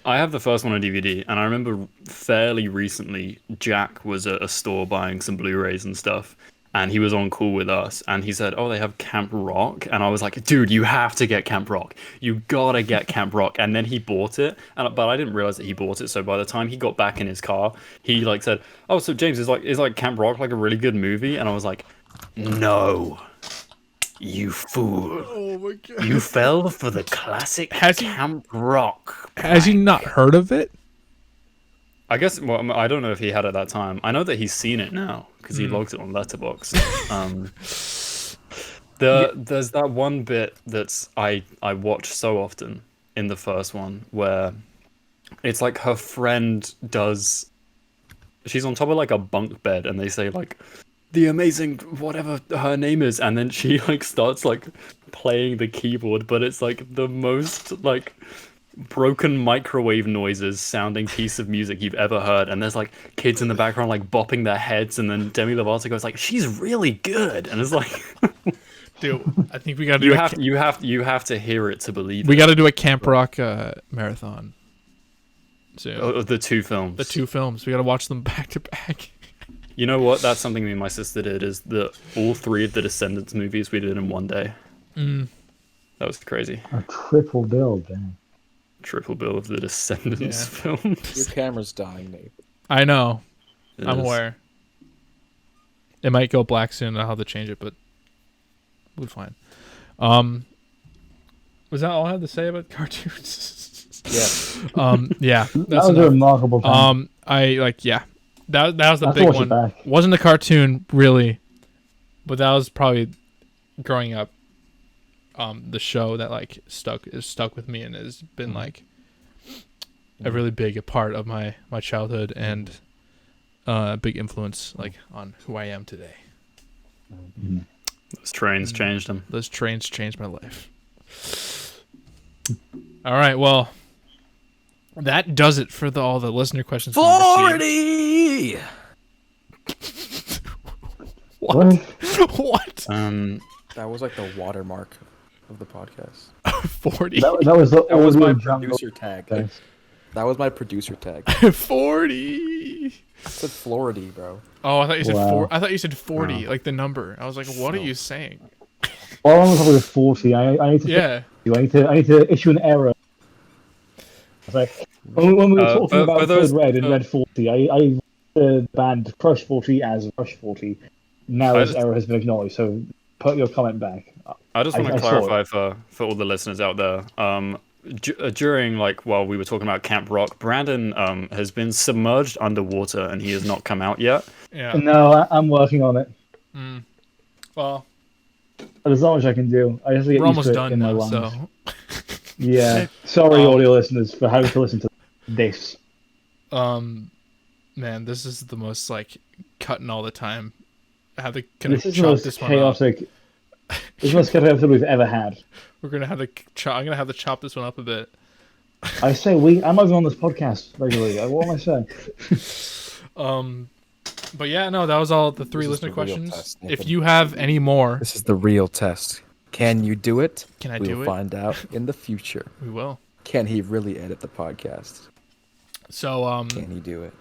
have the first one on DVD, and I remember fairly recently Jack was at a store buying some Blu-rays and stuff, and he was on call with us, and he said, "Oh, they have Camp Rock," and I was like, "Dude, you have to get Camp Rock. You gotta get Camp Rock." And then he bought it, but I didn't realize that he bought it. So by the time he got back in his car, he like said, "Oh, so James, is like Camp Rock like a really good movie?" And I was like, "No, you fool! Oh my God. You fell for the classic Camp Rock." Has he not heard of it? I guess. Well, I don't know if he had at that time. I know that he's seen it now because he logs it on Letterboxd. There's that one bit that's I watch so often in the first one where it's like her friend does she's on top of like a bunk bed, and they say like the amazing whatever her name is, and then she like starts like playing the keyboard, but it's like the most like broken microwave noises sounding piece of music you've ever heard, and there's like kids in the background like bopping their heads, and then Demi Lovato goes like, she's really good, and it's like Dude, I think we got to you have to hear it to believe we it. got to do a Camp Rock marathon soon. Of the two films. The two films. We got to watch them back to back. You know what? That's something me and my sister did. Is all three of the Descendants movies we did in one day. Mm. That was crazy. A triple bill, damn. Triple bill of the Descendants films. Your camera's dying, Nate. I know. It I'm is. aware. It might go black soon. I'll have to change it, but we'll be fine. Was that all I had to say about cartoons? Yeah. Yeah. That That's was a enough. remarkable time. That was the Let's big watch one. it back. Wasn't a cartoon really, but that was probably growing up. The show that like stuck with me and has been like a really big part of my childhood and a big influence like on who I am today. Those trains changed them. Those trains changed my life. All right, well, that does it for all the listener questions. Florida! What? What? That was like the watermark of the podcast. 40. That was the That was my audio jungle. producer tag. Thanks. That was my producer tag. 40. I said Florida, bro. Oh, I thought you said Wow. I thought you said 40, like the number. I was like, what are you saying? Well, I'm on top of the 40. I need to. Yeah. I need to issue an error. It's like when we were talking about for those- Code Red and Red 40, I banned Crush 40 as Rush 40. Now this error has been acknowledged, so put your comment back. I just want to I saw it. clarify for all the listeners out there. During like while we were talking about Camp Rock, Brandon has been submerged underwater and he has not come out yet. Yeah. No, I'm working on it. Well, There's not much I can do. I have to get we're used almost to it done in my now, lungs. so Yeah. Sorry, audio listeners, for having to listen to this. man, this is the most like cutting all the time. I have to kind of This is the chop most this one up. chaotic. This is the most chaotic episode we've ever had. We're gonna have to. I'm gonna have to chop this one up a bit. I say I'm not even on this podcast regularly. What am I saying? But yeah, no, that was all the three This is listener the real questions. test, If Nathan. you have any more, This is the real test. Can you do it? Can I we'll do it? find out in the future. we will. Can he really edit the podcast? So Can he do it?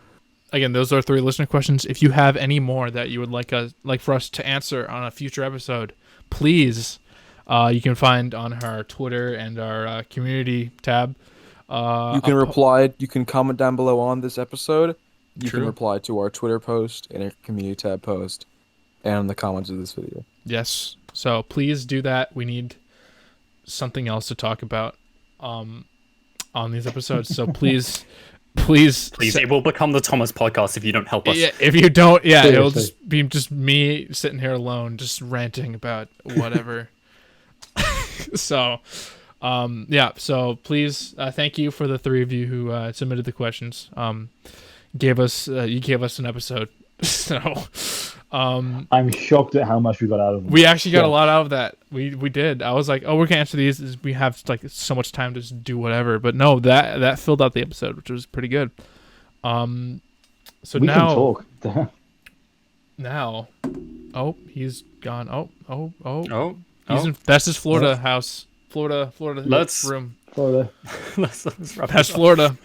again, those are three listener questions. If you have any more that you would like for us to answer on a future episode, please, you can find on our Twitter and our community tab. You can reply. You can comment down below on this episode. You True. can reply to our Twitter post and our community tab post, and in the comments of this video. Yes. So please do that. We need something else to talk about on these episodes. So please It will become the Thomas podcast if you don't help us. Yeah, if you don't, yeah, it'll Seriously. just be just me sitting here alone, just ranting about whatever. So, yeah. So please, thank you for the three of you who submitted the questions. You gave us an episode. So, I'm shocked at how much we got out of them. we actually got a Shocked. lot out of that. We did. I was like, oh, we're gonna answer these. We have like so much time to just do whatever. But no, that filled out the episode, which was pretty good. So We now. can talk. Now, oh, he's gone. Oh, That's his Florida house. Florida Let's- room. Florida. let's wrap That's this up. Florida.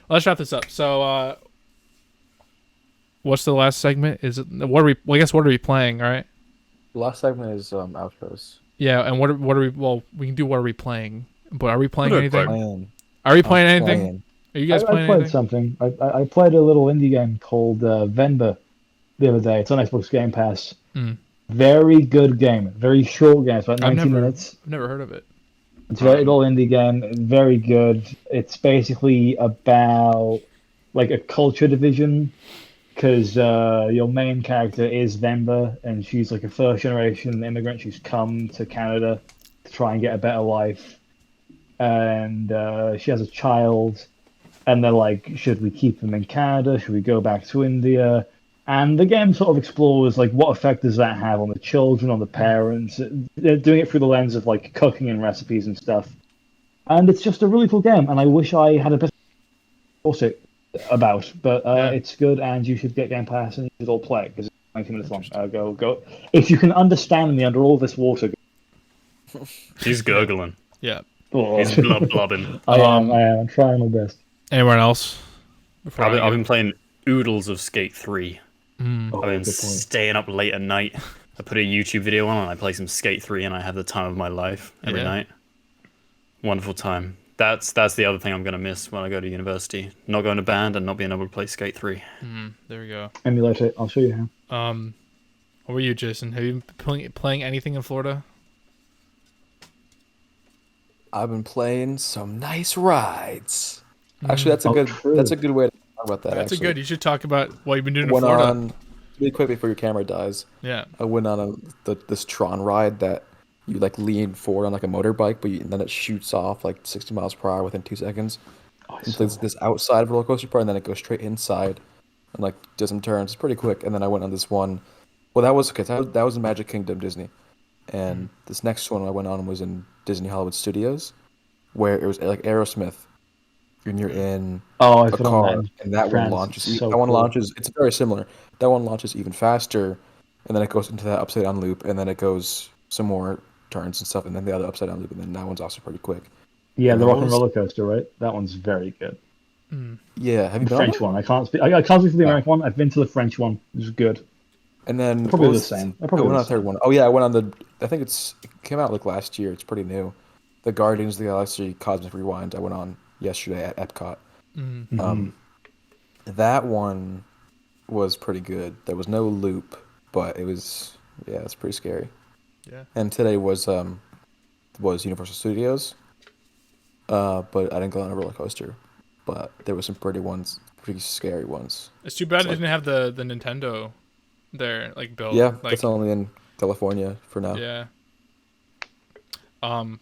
Let's wrap this up. So, what's the last segment? Is it what are we? Well, I guess what are we playing? All right. The last segment is outros. Yeah, and what are we? Well, we can do what are we playing? But are we playing What are we anything? Playing. Are we playing I'm anything? playing. Are you guys I playing played anything? something. I played a little indie game called Venba the other day. It's on Xbox Game Pass. Mm. Very good game. Very short game. It's about 90 minutes. I've never heard of it. It's a very little indie game. Very good. It's basically about like a culture division because your main character is Venba and she's like a first generation immigrant. She's come to Canada to try and get a better life. And she has a child and they're like, should we keep them in Canada? Should we go back to India? And the game sort of explores like what effect does that have on the children, on the parents. They're doing it through the lens of like cooking and recipes and stuff. And it's just a really cool game. And I wish I had a bit also about, but it's good, and you should get Game Pass and you should all play it because it's 90 minutes long. Go. If you can understand me under all this water. He's gurgling. Yeah. Oh. He's blobbing. I am. I'm trying my best. Anyone else? I've been playing oodles of Skate 3. Mm. I've been staying up late at night. I put a YouTube video on and I play some Skate 3 and I have the time of my life every night. Wonderful time. That's the other thing I'm going to miss when I go to university. Not going to band and not being able to play Skate 3. There we go. Emulate it. I'll show you how. What were you, Jason? Have you been playing anything in Florida? I've been playing some nice rides. Actually, that's a good way to talk about that. That's good. You should talk about what you've been doing in Went Florida. on really quick before your camera dies. Yeah. I went on this Tron ride that you like lean forward on like a motorbike, but then it shoots off like 60 miles per hour within 2 seconds. It's this outside roller coaster part, and then it goes straight inside and like does some turns. It's pretty quick. And then I went on this one. Well, that was in Magic Kingdom Disney, and this next one I went on was in Disney Hollywood Studios, where it was like Aerosmith, and you're in a car, and that one launches. So that one cool. launches. It's very similar. That one launches even faster, and then it goes into that upside down loop, and then it goes some more turns and stuff, and then the other upside down loop, and then that one's also pretty quick. Yeah, the Rock and Roller Coaster, right? That one's very good. Yeah, have you The been French one. I can't speak for the American one. I've been to the French one. It was good. And then Probably the same. I went on the third one. Oh yeah, I went on I think it came out like last year. It's pretty new. The Guardians of the Galaxy Cosmic Rewind. I went on yesterday at Epcot. That one was pretty good. There was no loop, but it's pretty scary. Yeah. And today was Universal Studios. But I didn't go on a roller coaster. But there were some pretty scary ones. It's too bad it didn't have the Nintendo there, like built. Yeah, like, that's only in California for now. Yeah.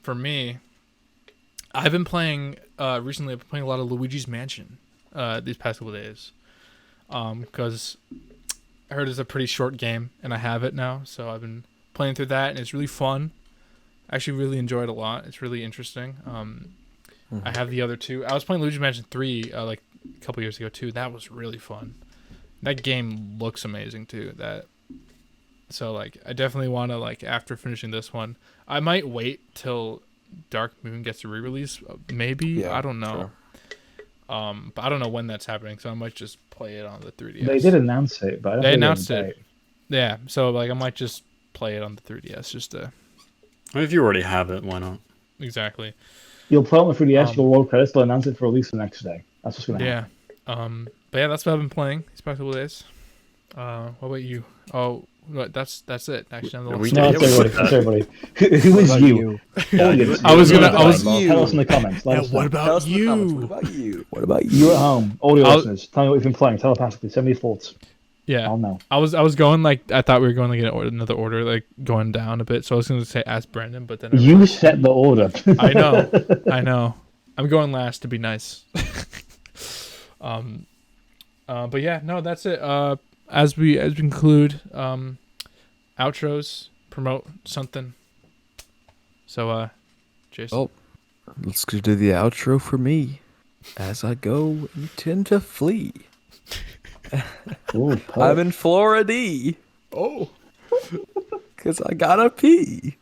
For me, I've been playing recently. I've been playing a lot of Luigi's Mansion these past couple of days. Because I heard it's a pretty short game, and I have it now, so I've been playing through that, and it's really fun. I actually really enjoy it a lot. It's really interesting. I have the other two. I was playing Luigi's Mansion 3 like a couple years ago too. That was really fun. That game looks amazing too. So like I definitely want to, like, after finishing this one, I might wait till Dark Moon gets a re-release. Maybe, I don't know. Sure. But I don't know when that's happening, so I might just play it on the 3DS. They did announce it, but I don't they think announced they it. Yeah, so like I might just play it on the 3DS just to. If you already have it, why not? Exactly. You'll play it on the 3DS. You'll roll credits. They'll announce it for release the next day. That's what's gonna happen. Yeah. But yeah, that's what I've been playing these past couple days. What about you? Oh, that's it. Actually, I'm the one. No, that's everybody. Who is you? I was tell us in the comments. What about you? What about you? You at home, audio listeners, tell me what you've been playing telepathically. Send me your thoughts. Yeah, I'll know. I was going like I thought we were going like in another order, like going down a bit. So I was going to say ask Brandon, but then you set the order. I know. I'm going last to be nice. But yeah, no, that's it. As we conclude, outros, promote something. So, Jason. Oh, let's go do the outro for me. As I go and tend to flee. Ooh, I'm in Florida. Oh. Because I gotta pee.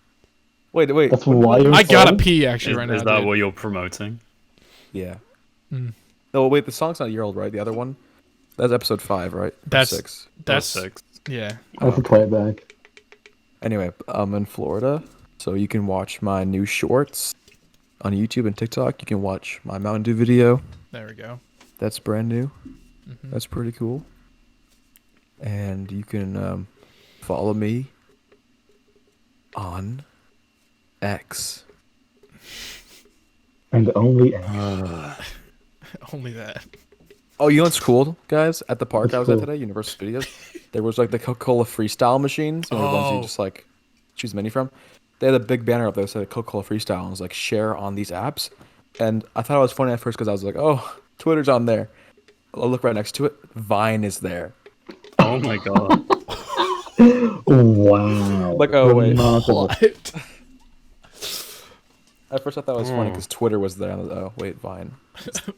Wait. That's why you're I gotta pee actually right now. Is that dude. what you're promoting? Yeah. No, wait, the song's not a year old, right? The other one? That's episode 5, right? That's 6. That's 6. Yeah. I have to play it back. Anyway, I'm in Florida, so you can watch my new shorts on YouTube and TikTok. You can watch my Mountain Dew video. There we go. That's brand new. That's pretty cool. And you can follow me on X. And only Only that. Oh, you know what's cool, guys? At the park I was at today, Universal Studios, there was like the Coca-Cola freestyle machines. You know, the ones you just like choose a menu from. They had a big banner up there that said Coca-Cola freestyle and it was like share on these apps. And I thought it was funny at first because I was like, oh, Twitter's on there. I'll look right next to it. Vine is there. Oh my god. Wow. Like, oh, wait. Remarkable. What? At first I thought it was funny because Twitter was there. Oh, wait, Vine.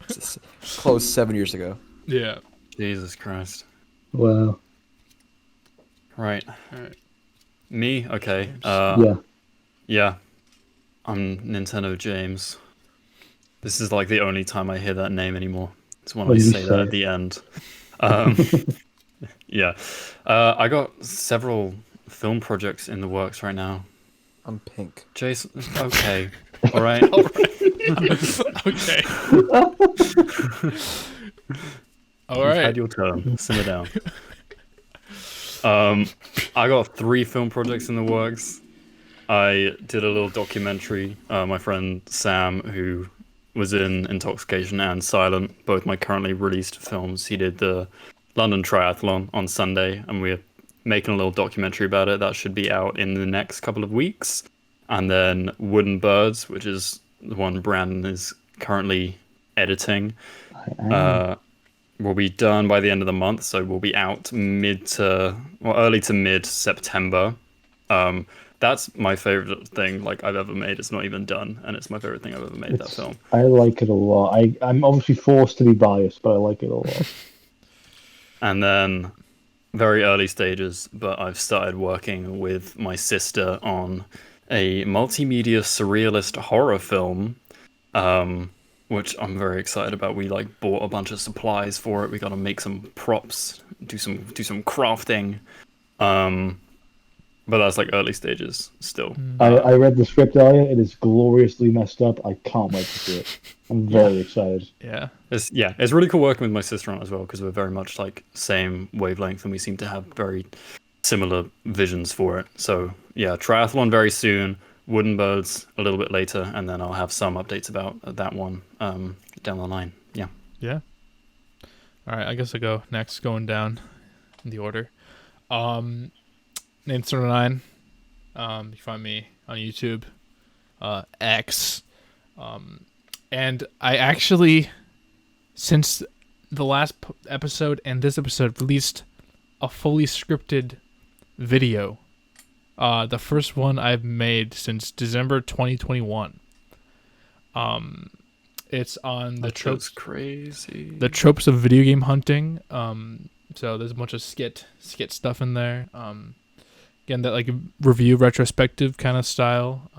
It's closed 7 years ago. Yeah. Jesus Christ. Wow. Right. Alright. Me? Okay. Yeah. Yeah. I'm Nintendo James. This is like the only time I hear that name anymore. It's when What I do you say that say? at the end. Yeah. I got several film projects in the works right now. I'm pink. Jason, okay. All right. Okay. All You've right. had your turn. Simmer down. I got 3 film projects in the works. I did a little documentary. My friend Sam, who was in Intoxication and Silent, both my currently released films, he did the London Triathlon on Sunday, and we're making a little documentary about it that should be out in the next couple of weeks. And then Wooden Birds, which is the one Brandon is currently editing, will be done by the end of the month, so we'll be out early to mid September. That's my favorite thing like I've ever made. It's not even done, and it's my favorite thing I've ever made. That film. I like it a lot. I'm obviously forced to be biased, but I like it a lot. And then very early stages, but I've started working with my sister on a multimedia surrealist horror film, which I'm very excited about. We like bought a bunch of supplies for it. We got to make some props, do some crafting. But that's like early stages still. I read the script earlier. It is gloriously messed up. I can't wait to see it. I'm very excited. Yeah. It's really cool working with my sister on it as well, because we're very much like same wavelength and we seem to have very similar visions for it. So yeah, triathlon very soon, Wooden Birds a little bit later, and then I'll have some updates about that one down the line. Yeah. Yeah. All right, I guess I go next, going down in the order. Name 9. You find me on YouTube, X, and I actually, since the last episode and this episode, released a fully scripted video. The first one I've made since December 2021. It's on the tropes. Crazy. The tropes of video game hunting. So there's a bunch of skit stuff in there. Again, that like review retrospective kind of style.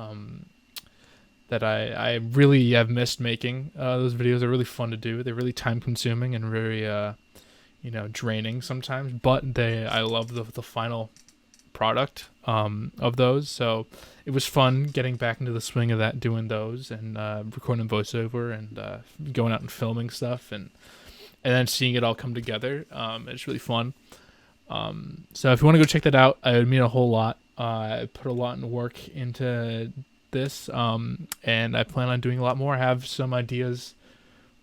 That I really have missed making. Those videos are really fun to do. They're really time consuming and very draining sometimes. But I love the final product of those. So it was fun getting back into the swing of that, doing those and recording voiceover and going out and filming stuff and then seeing it all come together. It's really fun. So if you want to go check that out, it would mean a whole lot. I put a lot of work into this, and I plan on doing a lot more. I have some ideas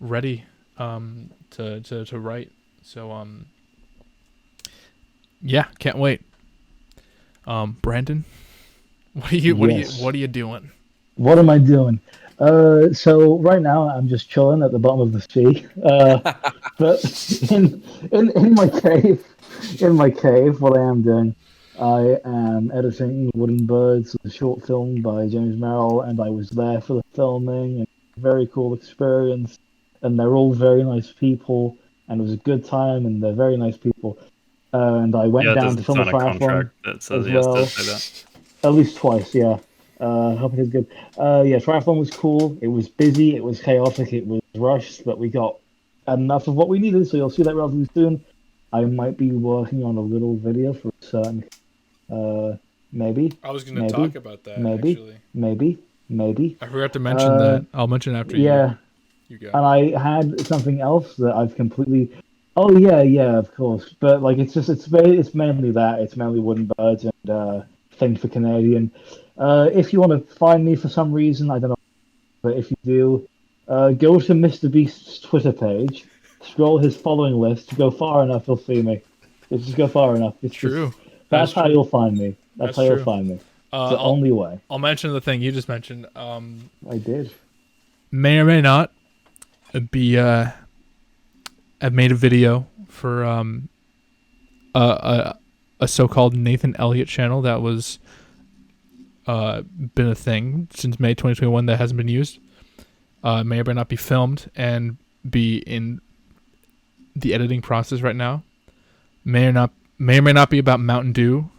ready to write. So yeah, can't wait. Brandon, what are you doing? What am I doing? So right now I'm just chilling at the bottom of the sea. But in my cave, what I am doing, I am editing Wooden Birds, a short film by James Merrill, and I was there for the filming. And very cool experience, and they're all very nice people, and it was a good time, and they're very nice people. And I went down to film the triathlon that says as well. Yes, say that. At least twice, yeah. Hope it is good. Yeah, triathlon was cool. It was busy. It was chaotic. It was rushed, but we got enough of what we needed. So you'll see that relatively soon. I might be working on a little video for a certain. Maybe. I was going to talk about that. Maybe. I forgot to mention that. I'll mention after you. Yeah. You go. And I had something else that I've completely. Oh yeah, of course. But like, it's mainly that. It's mainly Wooden Birds and Thing for Canadian. If you want to find me for some reason, I don't know, but if you do, go to Mr. Beast's Twitter page, scroll his following list, go far enough, you'll see me. Just go far enough. It's true. That's how you'll find me. That's how you'll find me. It's the only way. I'll mention the thing you just mentioned. I did. May or may not be have made a video for a so-called Nathan Elliott channel that was been a thing since May 2021 that hasn't been used. May or may not be filmed and be in the editing process right now. May or may not be about Mountain Dew.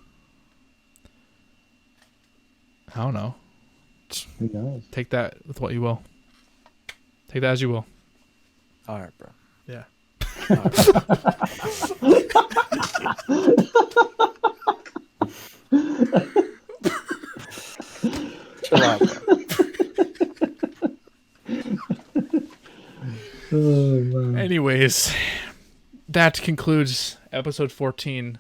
I don't know. Who knows? Take that with what you will. Take that as you will. All right, bro. Yeah. Chill out, bro. Oh, man. Anyways, that concludes episode 14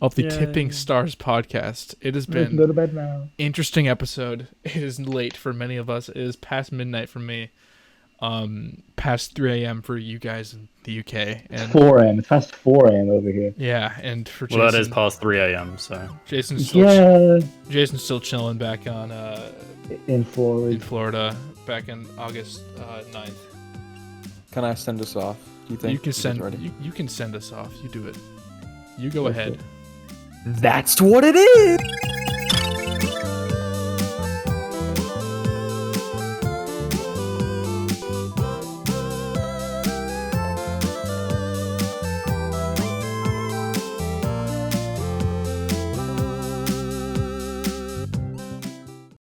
of the Yay. Tipping Stars podcast. It has We can been go to bed now. interesting episode. It is late for many of us. It is past midnight for me. Past 3 a.m. for you guys in the UK. It's And 4 a.m. It's past 4 a.m. over here. yeah, and for Jason, Well, that is past 3 a.m. So Jason's still Yeah, Jason's still chilling back on in Florida. in Florida back in August 9th. Can I send us off? Do you think You can send ready? you can send us off. You do it. You go Let's ahead. do That's what it is.